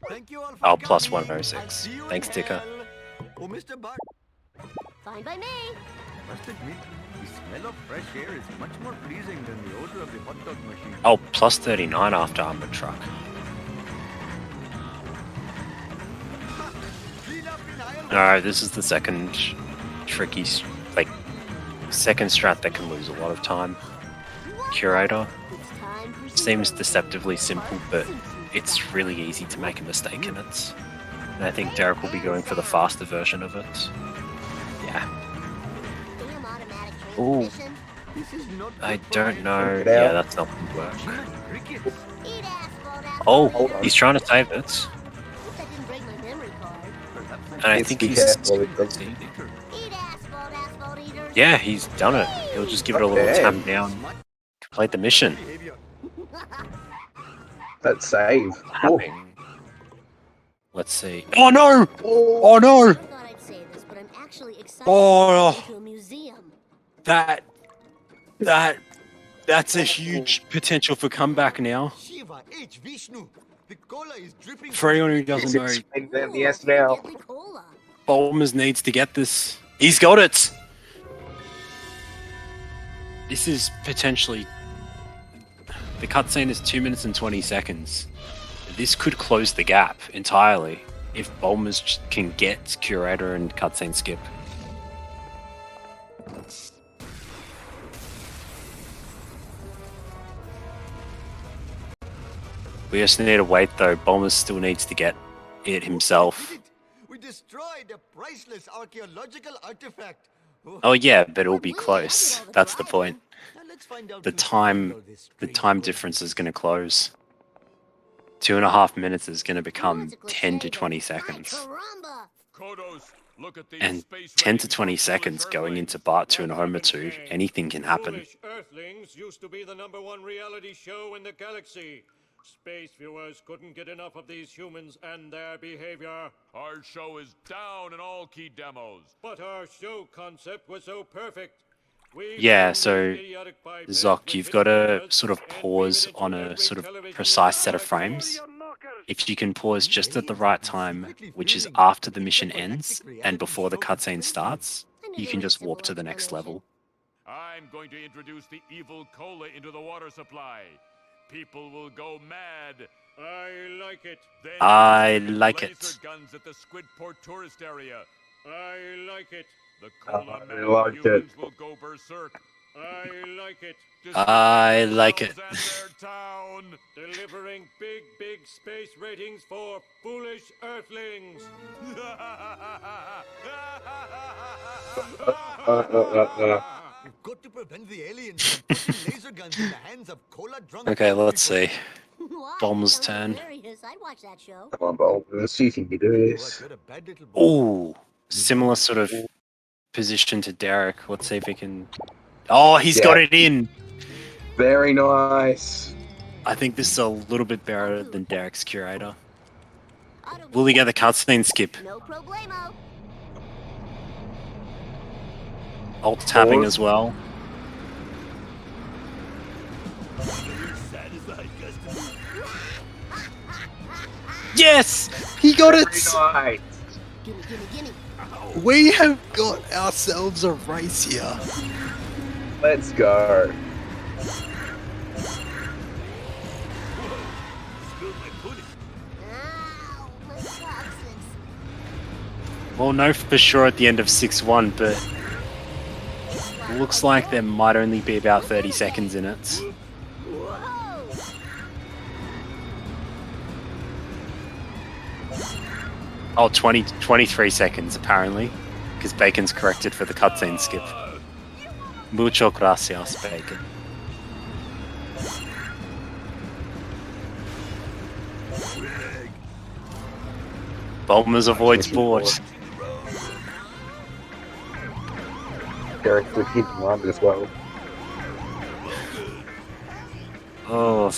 Thank you all for Oh, plus coming. 106. See you Thanks, in Ticker. hell. Oh, Mr. Bart. Fine by me. Must admit, the smell of fresh air is much more pleasing than the odor of the hot dog machine. Oh, plus 39 after armored truck. Clean up in aisle Alright, this is the second tricky, second strat that can lose a lot of time. Curator. It's time for some Seems deceptively simple, but it's really easy to make a mistake in it. And I think Derek will be going for the faster version of it. Yeah. damn automatic Ooh. transmission. This is not I good for don't my know. Get out. Yeah, that's not going to work. crickets. Eat asphalt, asphalt Oh, eater. he's trying to save it. Hope that didn't break my memory card. Perhaps And I Let's think be he's... careful, it does- later. Eat asphalt, asphalt eater. Yeah, he's done it. He'll just give it a little Okay. tap down. Complete the mission. Behavior. That save. Oh, Happening. Let's see. Oh no! Oh no! I thought I'd say this, but I'm actually excited Oh. to go to a museum. That's a huge potential for comeback now. Shiva H. Vishnu. The cola is dripping. For anyone who doesn't it's know, explained them yes now. Deadly cola. Bulmers needs to get this. He's got it! This is potentially... The cutscene is 2 minutes and 20 seconds. This could close the gap entirely if Bulmers can get Curator and cutscene skip. We just need to wait though. Bulmers still needs to get it himself. We destroyed a priceless archaeological artifact. Oh yeah, but it'll be close. That's the point. Now let's find out The who can time, handle this the strange time boy. difference is going to close. 2.5 minutes is going to become It's a 10 to cliché, 20 but seconds. caramba. Kodos, look at these And space 10 to ratings 20 for seconds foolish going Earthlings. into part 2 and What Homer happened, 2, Kang? anything can happen. Foolish Earthlings used to be the #1 reality show in the galaxy. Space viewers couldn't get enough of these humans and their behavior. Our show is down in all key demos. But our show concept was so perfect. We Yeah, filmed so these idiotic bipeds Zoc, with you've hidden got to cameras sort of and beam pause it into on a every sort of television precise set of broadcast. frames. If you can pause just at the Really? right I'm time, secretly which is feeling after the it's mission a galactic ends reality and before the show cutscene with starts, I knew you there can was a just warp simple to the next explanation. level. I'm going to introduce the evil cola into the water supply. People will go mad. I like it. Then I you'll see like laser it. guns at the Squidport tourist area. I like it. The cola I mad liked it. humans will go berserk. I like it. I destroying like it. themselves and their town. Delivering big space ratings for foolish Earthlings. We've got to prevent the aliens from putting laser guns in the hands of cola drunk. Okay, let's people. see. Why? Bomb's Sounds turn. hilarious. I'd watch that show. Come on, Bulmers, you can do Oh, this. you're a bad little boy. Ooh, similar sort of position to Derek. Let's see if he can. Oh, he's got Yeah. it in. Very nice. I think this is a little bit better than Derek's curator. Auto Will he get the cutscene skip? No problemo. Alt tapping Pause. as well. Satisfied customer. Yes, he got Very it. nice. Gimme. We have got ourselves a race here. Let's go. Spilled my pudding. Ow, my toxins. We'll know for sure at the end of 6-1, but it looks like there might only be about 30 seconds in it. Whoa! Oh, 23 seconds apparently, because Bacon's corrected for the cutscene skip. Mucho gracias, Bacon. Bulmers avoids board. Derek with hit and run as well. Oh,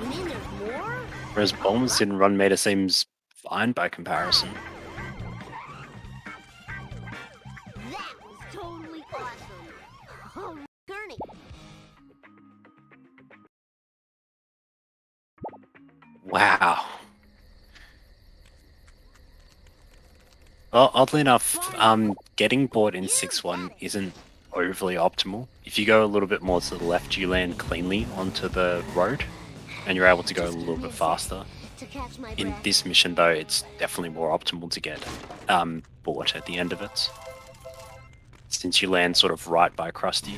You mean there's more? whereas Bulmers didn't run meter seems fine by comparison. That was totally awesome. Oh, Gurney. Wow. Well, oddly enough, getting bored in 6-1 isn't overly optimal. If you go a little bit more to the left, you land cleanly onto the road, and you're able to go a little bit faster. To catch my In breath. this mission, though, it's definitely more optimal to get bored at the end of it, since you land sort of right by Krusty.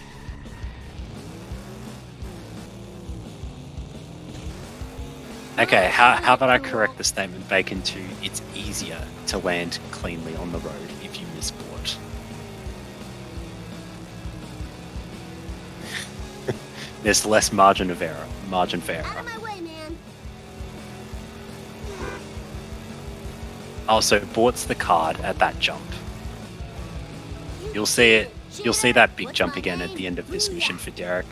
Okay, how about I correct the statement, Bacon, to it's easier to land cleanly on the road if you miss board. There's less margin for error. Out of my way, man. Also, Bort's the card at that jump. You'll see it. You'll see that big jump again at the end of this mission for Derek.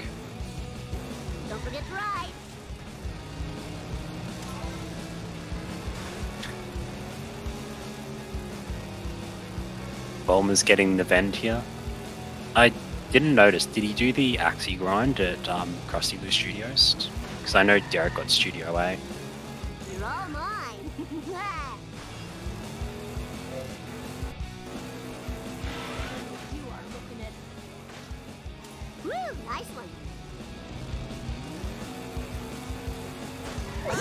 Don't forget to ride. Bulmer's getting the vent here. I didn't notice. Did he do the Axie grind at Krusty Blue Studios? Because I know Derek got Studio A. You're all mine. You are looking at. Woo, nice one. I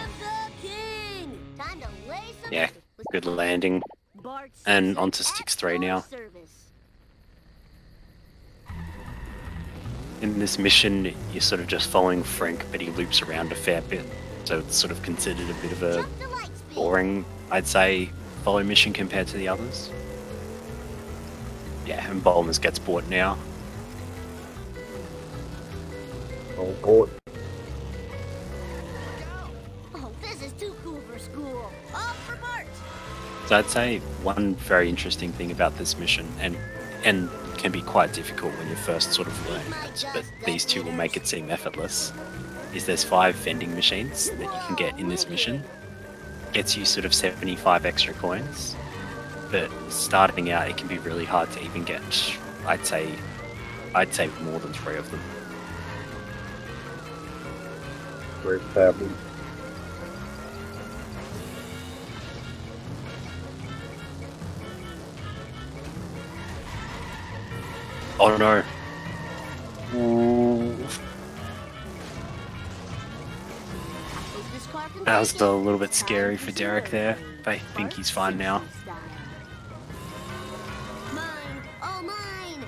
am the king. Time to lay some. Yeah, good landing. Bart And Simpson onto at 6-3 your now. service. In this mission, you're sort of just following Frank, but he loops around a fair bit. So it's sort of considered a bit of a Jump to light speed. boring, I'd say, follow mission compared to the others. Yeah, and Bulmers gets bought now. Oh, board. Oh, this is too cool for school. All for Bart. So I'd say one very interesting thing about this mission, and can be quite difficult when you first sort of learn it, but these two will make it seem effortless, is there's 5 vending machines that you can get in this mission. Gets you sort of 75 extra coins, but starting out it can be really hard to even get, I'd say more than 3 of them. Where's that one? Oh no. Ooh. That was a little bit scary for Derek there, but I think he's fine now. Mine, all mine.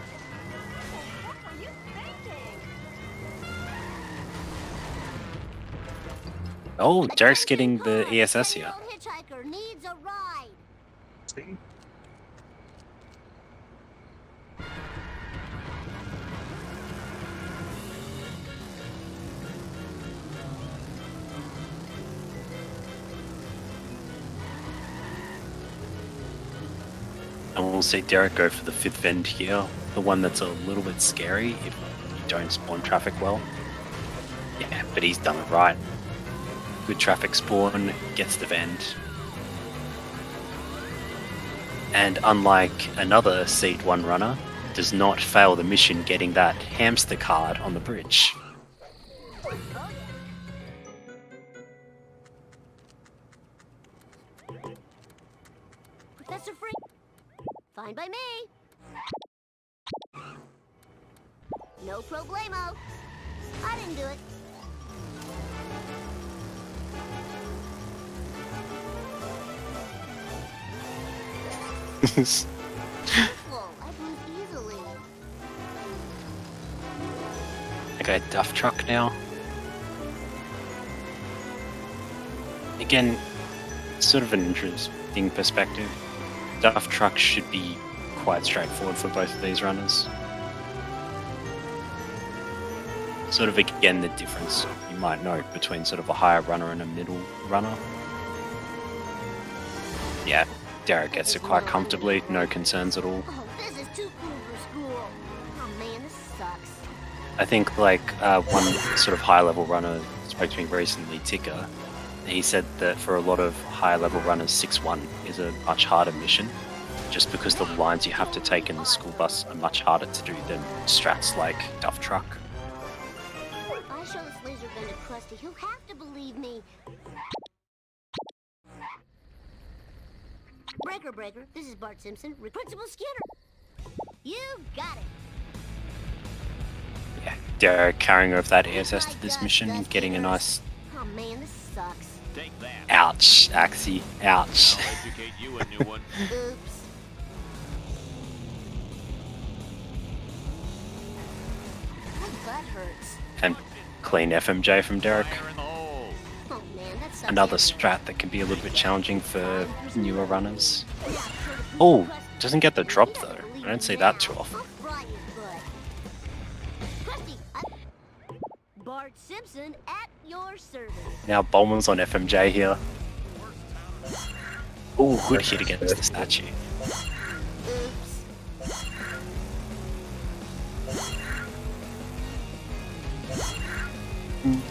What are you thinking? Oh, Derek's getting the ESS here. Hitchhiker needs a ride. See? And we'll see Derek go for the 5th vend here, the one that's a little bit scary if you don't spawn traffic well. Yeah, but he's done it right. Good traffic spawn, gets the vend. And unlike another Seed 1 runner, does not fail the mission getting that hamster card on the bridge. Professor Free. Fine by me. No problemo. I didn't do it. Whoa, I move easily. Okay, Duff Truck now. Again, sort of an interesting perspective. Duff Truck should be quite straightforward for both of these runners. Sort of again the difference you might note between sort of a higher runner and a middle runner. Yeah, Derek gets it quite comfortably, no concerns at all. Oh, this is too cool for school. Oh man, this sucks. I think like one sort of high level runner spoke to me recently, Ticker. He said that for a lot of higher level runners, 6-1 is a much harder mission, just because the lines you have to take in the school bus are much harder to do than strats like Duff Truck. I show this laser gun to Krusty. He'll have to believe me. Breaker, this is Bart Simpson, Principal Skinner. You've got it. Yeah, Derek carrying over that ESS to this mission and getting a nice... Oh man, this sucks. Take that. Ouch, Axie, ouch. I'll educate you a new one. Oops. My butt hurts. And clean FMJ from Derek. Fire in the hole. Oh man, that sucks. Another strat that can be a little bit challenging for newer runners. Oh, doesn't get the drop though. I don't see that too often. Bart Simpson at your service. Now Bowman's on FMJ here. Oh, good hit against the statue. Oops.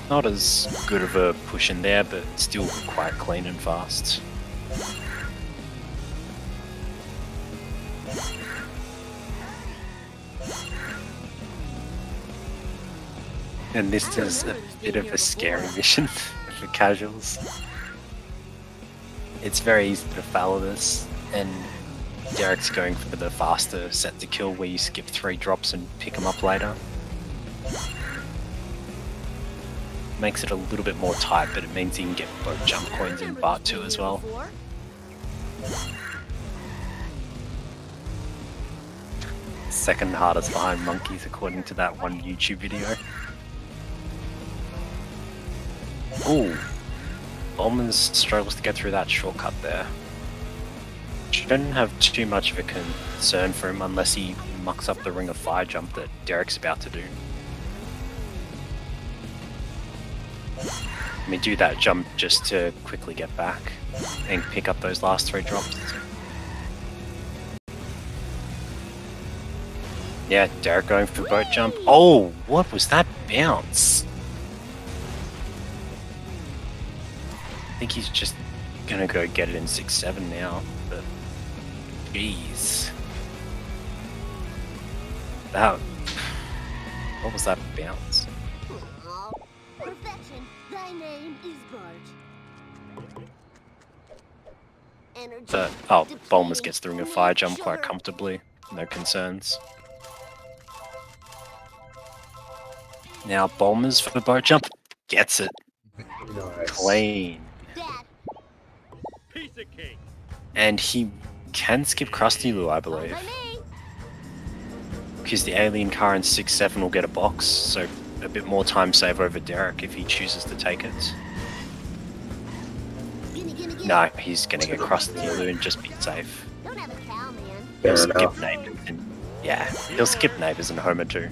Not as good of a push in there, but still quite clean and fast. And this is a bit of a scary mission for casuals. It's very easy to follow this, and Derek's going for the faster set to kill where you skip 3 drops and pick them up later. Makes it a little bit more tight, but it means you can get both jump coins in Bart 2 as well. Second hardest behind monkeys according to that one YouTube video. Ooh, Bowman struggles to get through that shortcut there. don't have too much of a concern for him unless he mucks up the ring of fire jump that Derek's about to do. Let me do that jump just to quickly get back and pick up those last 3 drops. Yeah, Derek going for boat jump. Oh, what was that bounce? I think he's just gonna go get it in 6-7 now, but jeez. That, what was that bounce? Oh, perfection, thy name is Bart. Energy. Oh, Bulmers gets the ring of fire jump quite comfortably, no concerns. Now Bulmers for the boat jump, gets it. Nice. Clean. Dad, Piece of cake. And he can skip Krusty Lou, I believe. by me. Because the alien car in 6-7 will get a box, so a bit more time save over Derek if he chooses to take it. Gimme. No, he's gonna get Krusty Lou and just be safe. Don't have a cow, man. He'll Fair skip enough. Neighbors and yeah, he'll skip Neighbors and Homer too.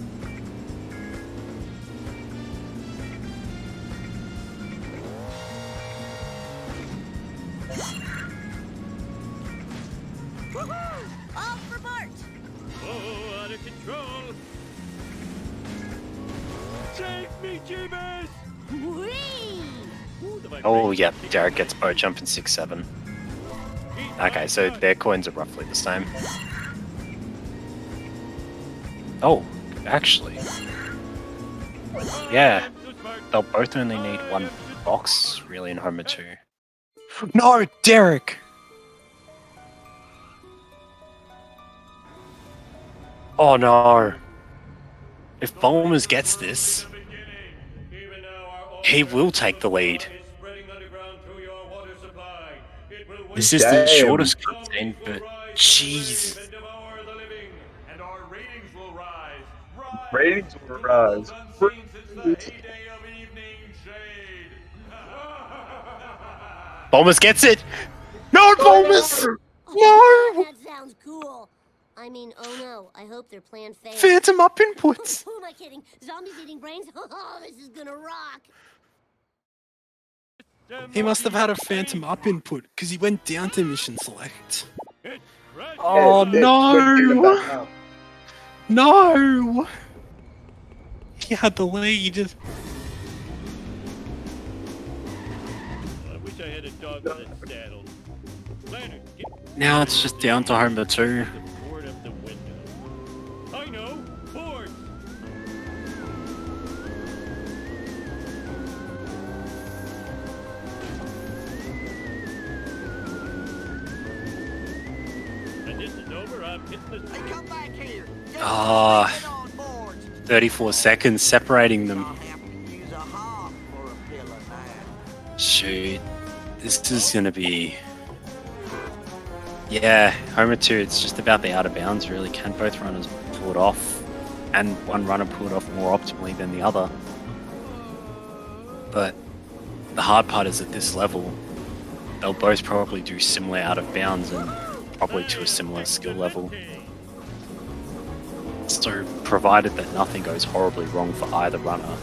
Woohoo! All for Bart. Oh, out of control. Save me, Jeebus! Whee! Ooh, the Oh vibration yeah, kicks Derek in. gets boat jump in 6-7. Okay, so their coins are roughly the same. Oh, actually. Yeah, they'll both only need 1 box, really, in Homer 2. No, Derek! Oh no. If Bulmers gets this, he will take the lead. This is the Damn. shortest cutscene, but jeez. And our ratings will rise. Ratings will rise. Bulmers gets it! No, Bulmers! No! Oh, that sounds cool. I mean, oh no, I hope their plan fails. Phantom up inputs! Who am I kidding? Zombies eating brains? Oh, this is gonna rock. He must have had a phantom up input because he went down to mission select. Oh no! No! He had the lead. I wish I had a dog with a saddle. Leonard, get Now it's just down to Homer 2. the board up the window. I know, board. And this is over, I'm hitting the... Hey, come back here. Get Ah, on board. 34 seconds separating I'll them. have to use a hog for a pillar now. Shoot. This is gonna be... Yeah, Homer 2, it's just about the out of bounds really. Can both runners pull it off? And one runner pull it off more optimally than the other. But the hard part is at this level, they'll both probably do similar out of bounds and probably to a similar skill level. So, provided that nothing goes horribly wrong for either runner,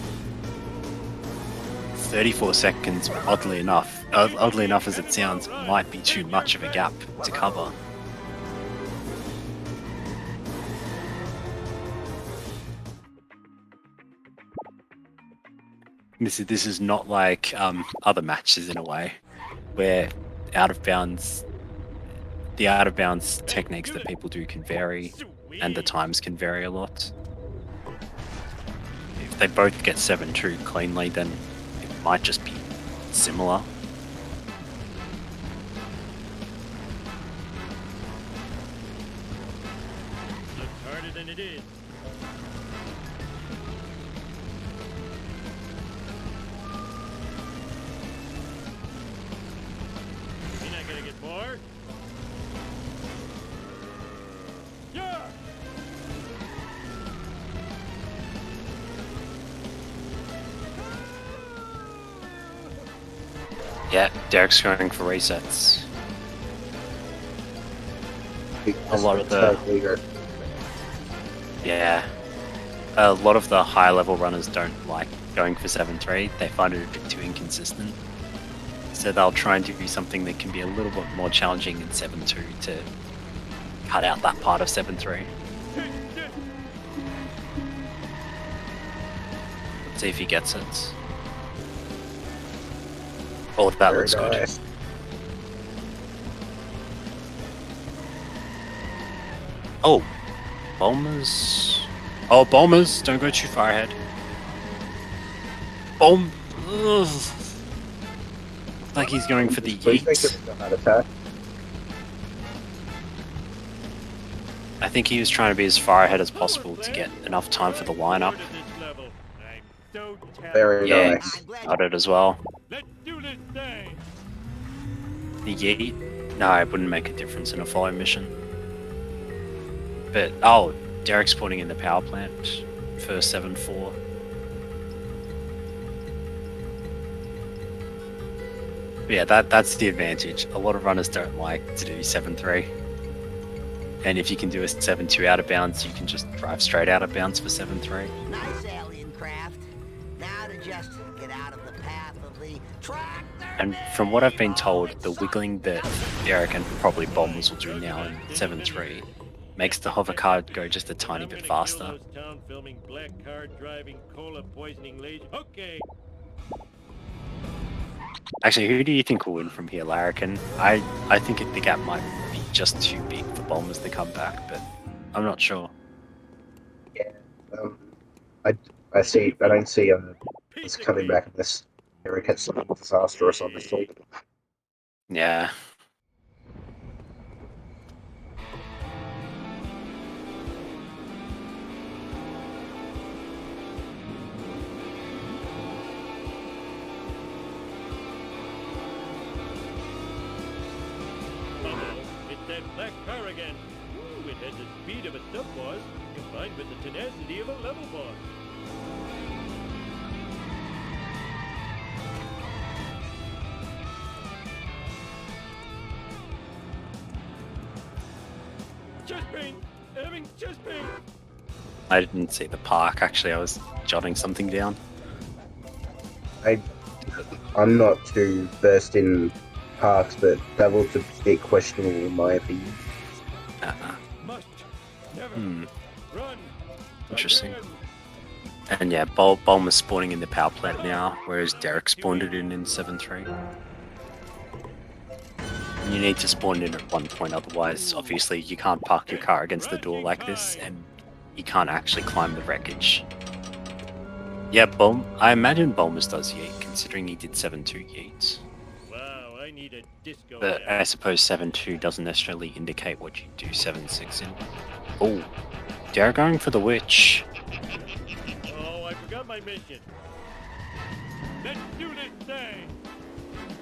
34 seconds, oddly enough as it sounds, might be too much of a gap to cover. This is not like other matches in a way, where the out of bounds techniques that people do can vary, and the times can vary a lot. If they both get 7-2 cleanly, then it might just be similar. Looks harder than it is. You're not gonna get bored? Yeah! Yeah, Derek's going for resets. a lot of the Totally go. yeah, a lot of the high level runners don't like going for 7-3. They find it a bit too inconsistent. So they'll try and do something that can be a little bit more challenging in 7-2 to cut out that part of 7-3. Let's see if he gets it. Oh, that Very looks good. nice. Oh, Bulmers. Oh, Bulmers, don't go too far ahead. Ugh. Like he's going for the Please make yeet. it a heart attack. I think he was trying to be as far ahead as possible to get enough time for the lineup. Very Yeah, nice. got it as well. Let's do this thing. The yeet? No, it wouldn't make a difference in a follow mission. But, oh, Derek's spawning in the power plant for 7-4. Yeah, that's the advantage. A lot of runners don't like to do 7-3. And if you can do a 7-2 out of bounds, you can just drive straight out of bounds for 7-3. Nice alien craft. Now to just get out of the path of the tractor. And from what I've been told, the wiggling that Derek and probably Bombers will do now in 7-3 makes the hover card go just a tiny bit faster. Town filming black car driving, cola poisoning lady. Okay. Actually, who do you think will win from here, Larrikin? I think the gap might be just too big for Bombers to come back, but I'm not sure. Yeah. I don't see us coming back unless Eric hits some disaster or something. Yeah. It's that black car again. Ooh, it has the speed of a stuff boss, combined with the tenacity of a level boss. Chest pain! Having chest pain! I didn't see the park, actually. I was jotting something down. I'm not too versed in parks, but that was a bit questionable in my opinion. Must never Hmm. run. Interesting. again. And yeah, Bulmer's spawning in the power plant now, whereas Derek spawned it in 7-3. You need to spawn in at one point, otherwise, obviously, you can't park your car against the door like this, and you can't actually climb the wreckage. Yeah, I imagine Bulmers does yeet, considering he did 7-2 yeets. Wow, I need a disco. But nap. I suppose 7-2 doesn't necessarily indicate what you do 7-6 in. Oh, Derek going for the witch. Oh, I forgot my mission. Let's do this thing.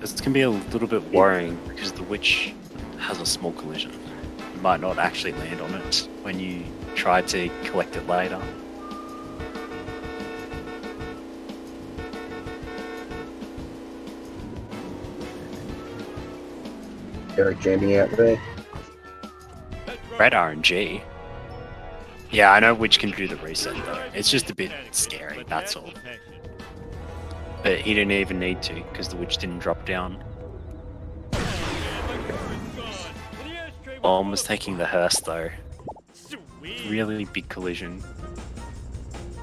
This can be a little bit worrying because the witch has a small collision. You might not actually land on it when you try to collect it later. Eric jamming out there. Red RNG. Yeah, I know which can do the reset though. It's just a bit scary, that's all. But he didn't even need to because the witch didn't drop down. Almost taking the hearse though. Really big collision.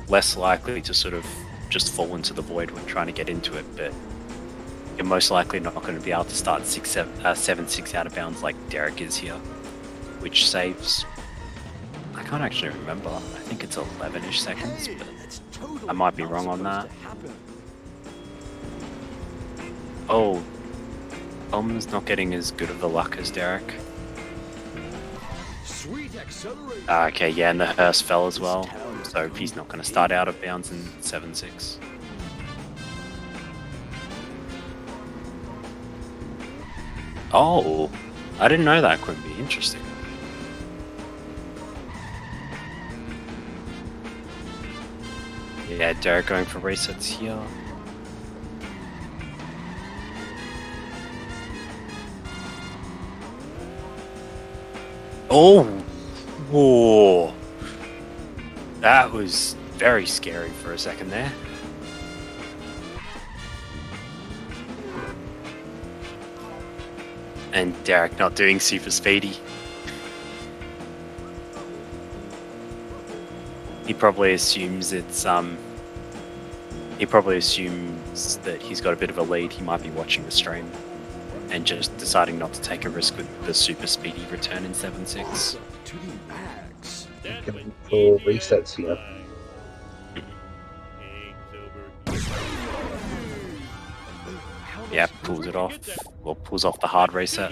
Less likely to sort of just fall into the void when trying to get into it, but you're most likely not going to be able to start 7-6 out of bounds like Derek is here, which saves. I can't actually remember. I think it's 11-ish seconds, but I might be wrong on that. Oh, Ulman's not getting as good of the luck as Derek. Okay, yeah, and the hearse fell as well, so he's not going to start out of bounds in 7-6. Oh, I didn't know that could be interesting. Yeah, Derek going for resets here. Oh! Whoa! That was very scary for a second there. And Derek not doing super speedy. He probably assumes it's he probably assumes that he's got a bit of a lead. He might be watching the stream and just deciding not to take a risk with the super speedy return in 7.6. To the max. Getting full resets here. Yeah, pulls it off. Well, pulls off the hard reset.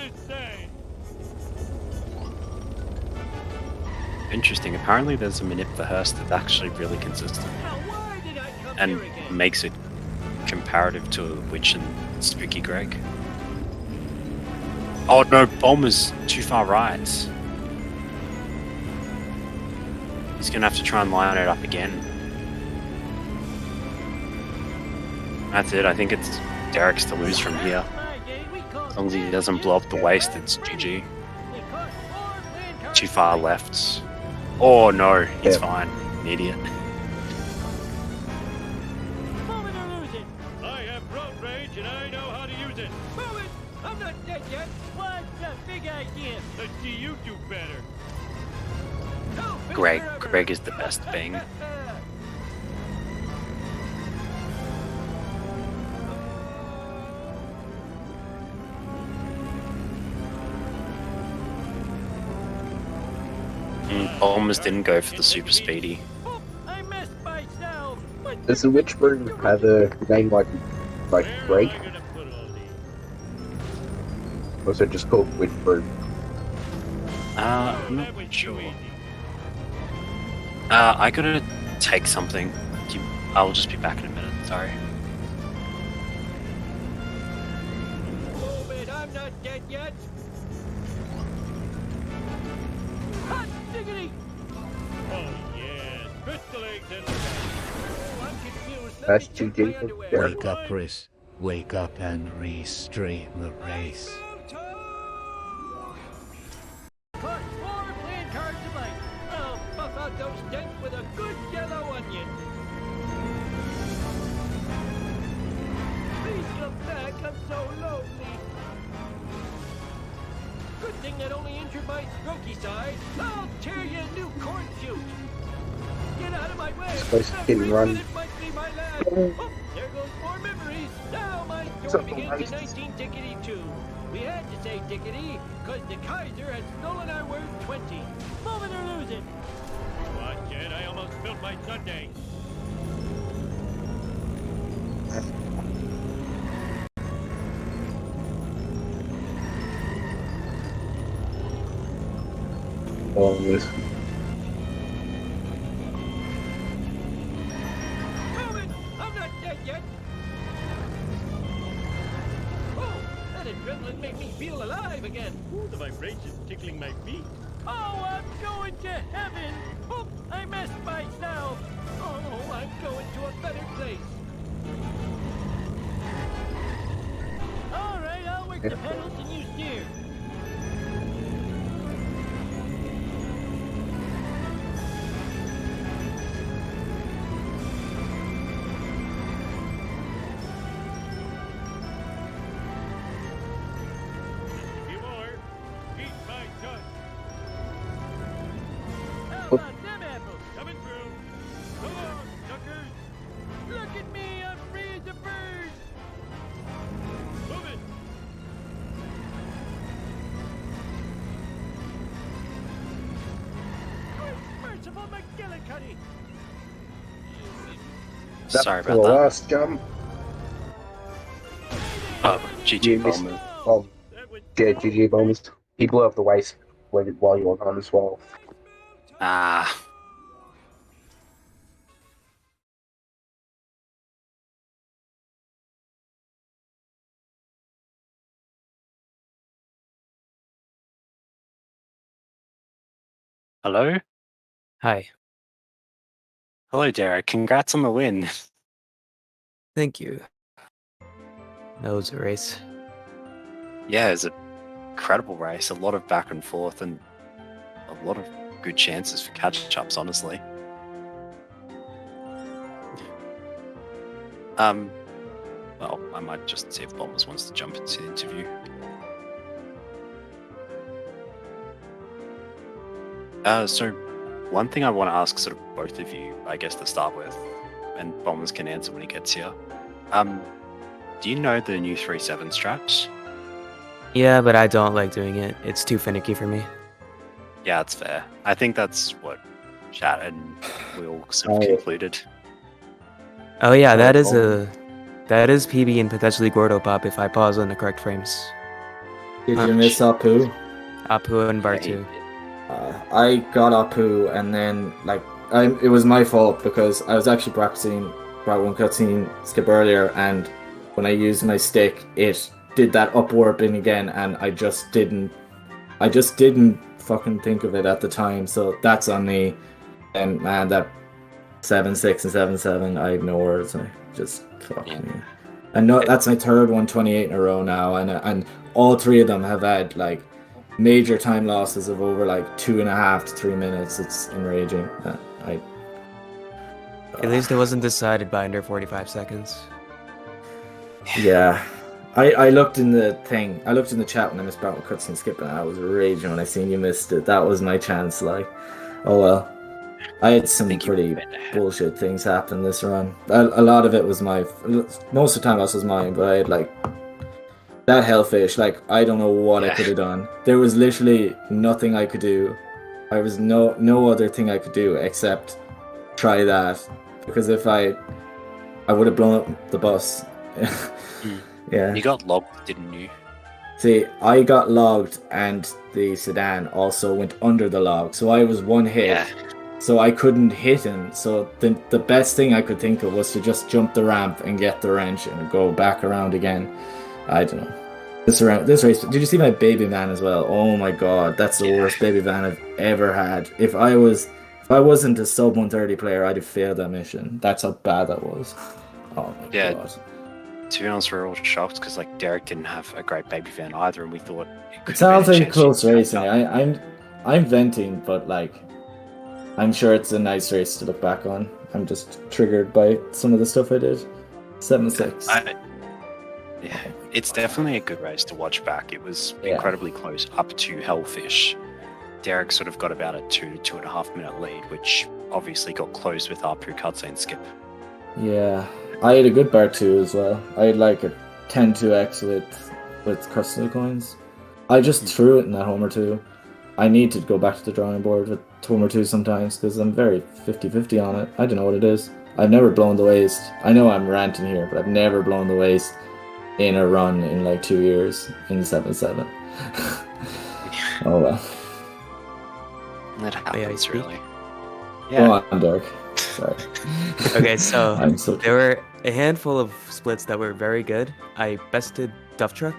Interesting. Apparently there's a manip for Hurst that's actually really consistent and makes it comparative to Witch and Spooky Greg. Oh no, Bulmer's too far right. He's gonna have to try and line it up again. That's it. I think it's Derek's to lose from here. As long as he doesn't blow up the waist, it's GG. Too far left. Oh no, he's fine. An idiot. I have road rage and I know how to use it. Move it! I'm not dead yet. What's the big idea? Let's see you do better. Greg is the best thing. Almost didn't go for the super speedy. Does the Witchburn have a name like Greg? Or is it just called Witchburn? I'm not sure. I gotta take something. I'll just be back in a minute, sorry. Move it, I'm not dead yet. Hot diggity! Oh yes, crystal eggs and oh, I'm confused. That's too deep. Wake up, Chris. Wake up and restrain the race. Part 4 playing cards tonight. I'll buff out those dents with a good yellow onion. Please come back, I'm so lonely. Good thing that only injured my strokey side. I'll tear you a new corn shoot. Get out of my way. This place didn't run. Minute might be my last. Oh, there goes more memories. Now my story begins in 19-2. We had to say Dickety, because the Kaiser had stolen our word 20. Move it or lose it. Watch it, I almost spilled my sundae. All of this. Move it! I'm not dead yet. Oh, that adrenaline made me feel alive again. Ooh, the vibrations tickling my feet. Oh, I'm going to heaven. Oh, I messed myself. Oh, I'm going to a better place. All right, I'll work the pedals and you steer. Sorry For about the that. last jump. Oh, GG missed- Bulmer. Oh, yeah, GG Bombers. He blew up the waist while you were on as well. Ah. Hello? Hi. Hello, Derek. Congrats on the win. Thank you. That was a race. Yeah, it was an incredible race. A lot of back and forth, and a lot of good chances for catch-ups, honestly. Well, I might just see if Bombers wants to jump into the interview. So one thing I want to ask sort of both of you, I guess, to start with, and Bombers can answer when he gets here. Do you know the new 3-7 straps? Yeah, but I don't like doing it. It's too finicky for me. Yeah, it's fair. I think that's what chat and we all sort of concluded. Oh yeah, that is PB and potentially Gordo Pop if I pause on the correct frames. Did you miss Apu? Apu and Bartu. I got Apu, and then it was my fault because I was actually practicing Part 1 cutscene skip earlier, and when I used my stick, it did that upwarping again, and I just didn't fucking think of it at the time, so that's on me. And man, that 7-6 and 7-7, I have no words. I just fucking. I know that's my third 128 in a row now, and all three of them have had like major time losses of over like 2.5 to 3 minutes. It's enraging. At least it wasn't decided by under 45 seconds. Yeah. I looked in the thing. I looked in the chat when I missed Battle Cutscene Skip, and I was raging when I seen you missed it. That was my chance. Like, oh well. I had some pretty bullshit things happen this run. A lot of it was most of the time loss was mine, but I had like that hellfish. Like, I don't know what I could have done. There was literally nothing I could do. There was no other thing I could do except try that, because if I would have blown up the bus. Yeah. You got logged, didn't you? See, I got logged, and the sedan also went under the log, so I was one hit. Yeah. So I couldn't hit him. So the best thing I could think of was to just jump the ramp and get the wrench and go back around again. I don't know. This race. Did you see my baby van as well? Oh my god, that's the worst baby van I've ever had. If I wasn't a sub 130 player, I'd have failed that mission. That's how bad that was. Oh my god. To be honest, we're all shocked because like Derek didn't have a great baby van either, and we thought it sounds like close racing. I'm venting, but like I'm sure it's a nice race to look back on. I'm just triggered by some of the stuff I did. 7-6. Yeah, it's definitely a good race to watch back. It was incredibly close up to Hellfish. Derek sort of got about a 2 to 2.5 minute lead, which obviously got closed with Apu cutscene skip. Yeah, I had a good bar 2 as well. I had like a 10-2x with custom coins. I just threw it in that Homer 2. I need to go back to the drawing board with Homer 2 sometimes because I'm very 50-50 on it. I don't know what it is. I've never blown the waist. I know I'm ranting here, but I've never blown the waist in a run in like 2 years in 7-7. Oh well. That happens, really. Yeah. Oh, I'm dark. Sorry. Okay, so there were a handful of splits that were very good. I bested Duff Truck.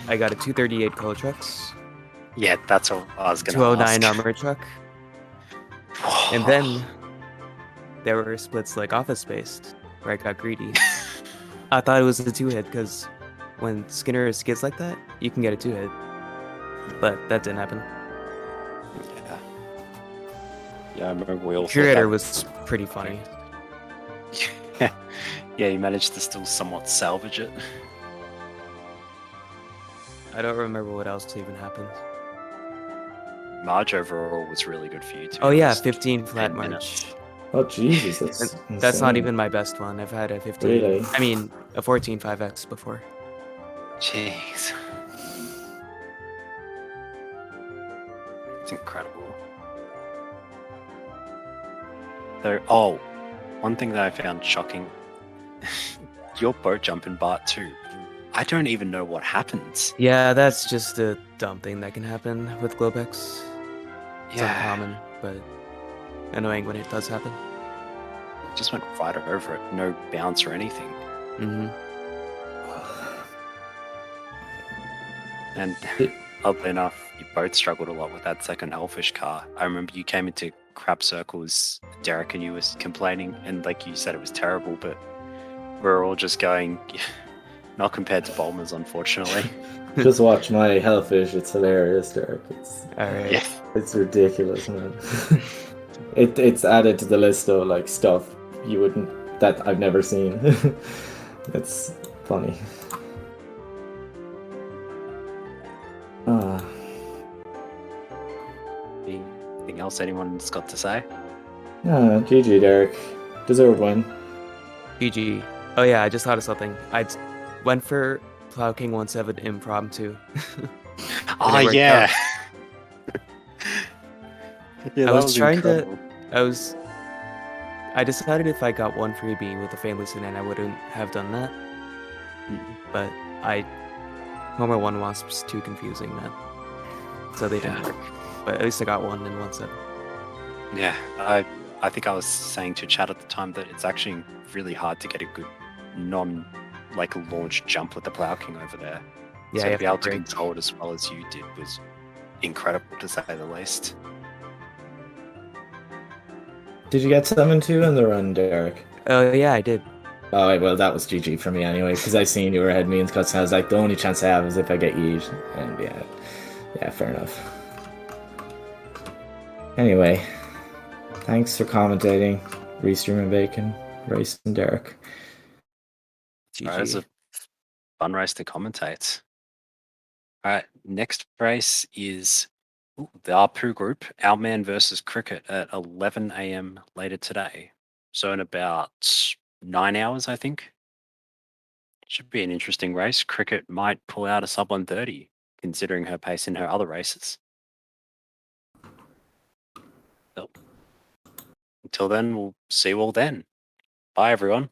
I got a 238 Cola Trucks. Yeah, that's what I was going to 209 ask. Armor Truck. And then there were splits like Office Based, where I got greedy. I thought it was a 2-hit because when Skinner skids like that, you can get a 2-hit. But that didn't happen. Yeah, I remember we all Curator was pretty funny. Yeah, he managed to still somewhat salvage it. I don't remember what else even happened. Marge overall was really good for you too. Oh yeah, 15 flat March. Oh Jesus, that's not even my best one. I've had a 15. Really? I mean, a 14 5x before. Jeez. It's incredible. Though, one thing that I found shocking, your boat jump in Bart 2. I don't even know what happens. Yeah, that's just a dumb thing that can happen with Globex. It's uncommon, but annoying when it does happen. It just went right over it, no bounce or anything. Mm-hmm. And oddly enough, you both struggled a lot with that second Hellfish car. I remember you came into crap circles, Derek, and you was complaining, and like you said, it was terrible, but we're all just going, not compared to Bulmers, unfortunately. Just watch my Hellfish. It's hilarious, Derek. Alright. Yeah. It's ridiculous, man. It's added to the list of like stuff you wouldn't that I've never seen. It's funny. Anything else anyone's got to say? GG, Derek. Deserved win. GG. Oh yeah, I just thought of something. I went for Plow King 1-7 impromptu. Oh it worked yeah. out. Yeah, I that was trying incredible. I decided if I got one freebie with a family Sinan, I wouldn't have done that. But Homer 1 Wasp's too confusing, man. So they didn't work. But at least I got one in 1-7. Yeah, I think I was saying to chat at the time that it's actually really hard to get a good launch jump with the Plow King over there. Yeah, so you to be have able to break. control it as well as you did was incredible, to say the least. Did you get 7-2 in the run, Derek? Oh yeah, I did. Oh, well, that was GG for me anyway, because I seen you were ahead of me in cuts, and I was like, the only chance I have is if I get yeet. And yeah, fair enough. Anyway, thanks for commentating, Restream and Bacon, Race and Derek. It was a fun race to commentate. All right, next race is the Arpu group, Our Man versus Cricket at 11 a.m. later today. So in about 9 hours, I think. Should be an interesting race. Cricket might pull out a sub 130, considering her pace in her other races. So, until then, we'll see you all then. Bye, everyone.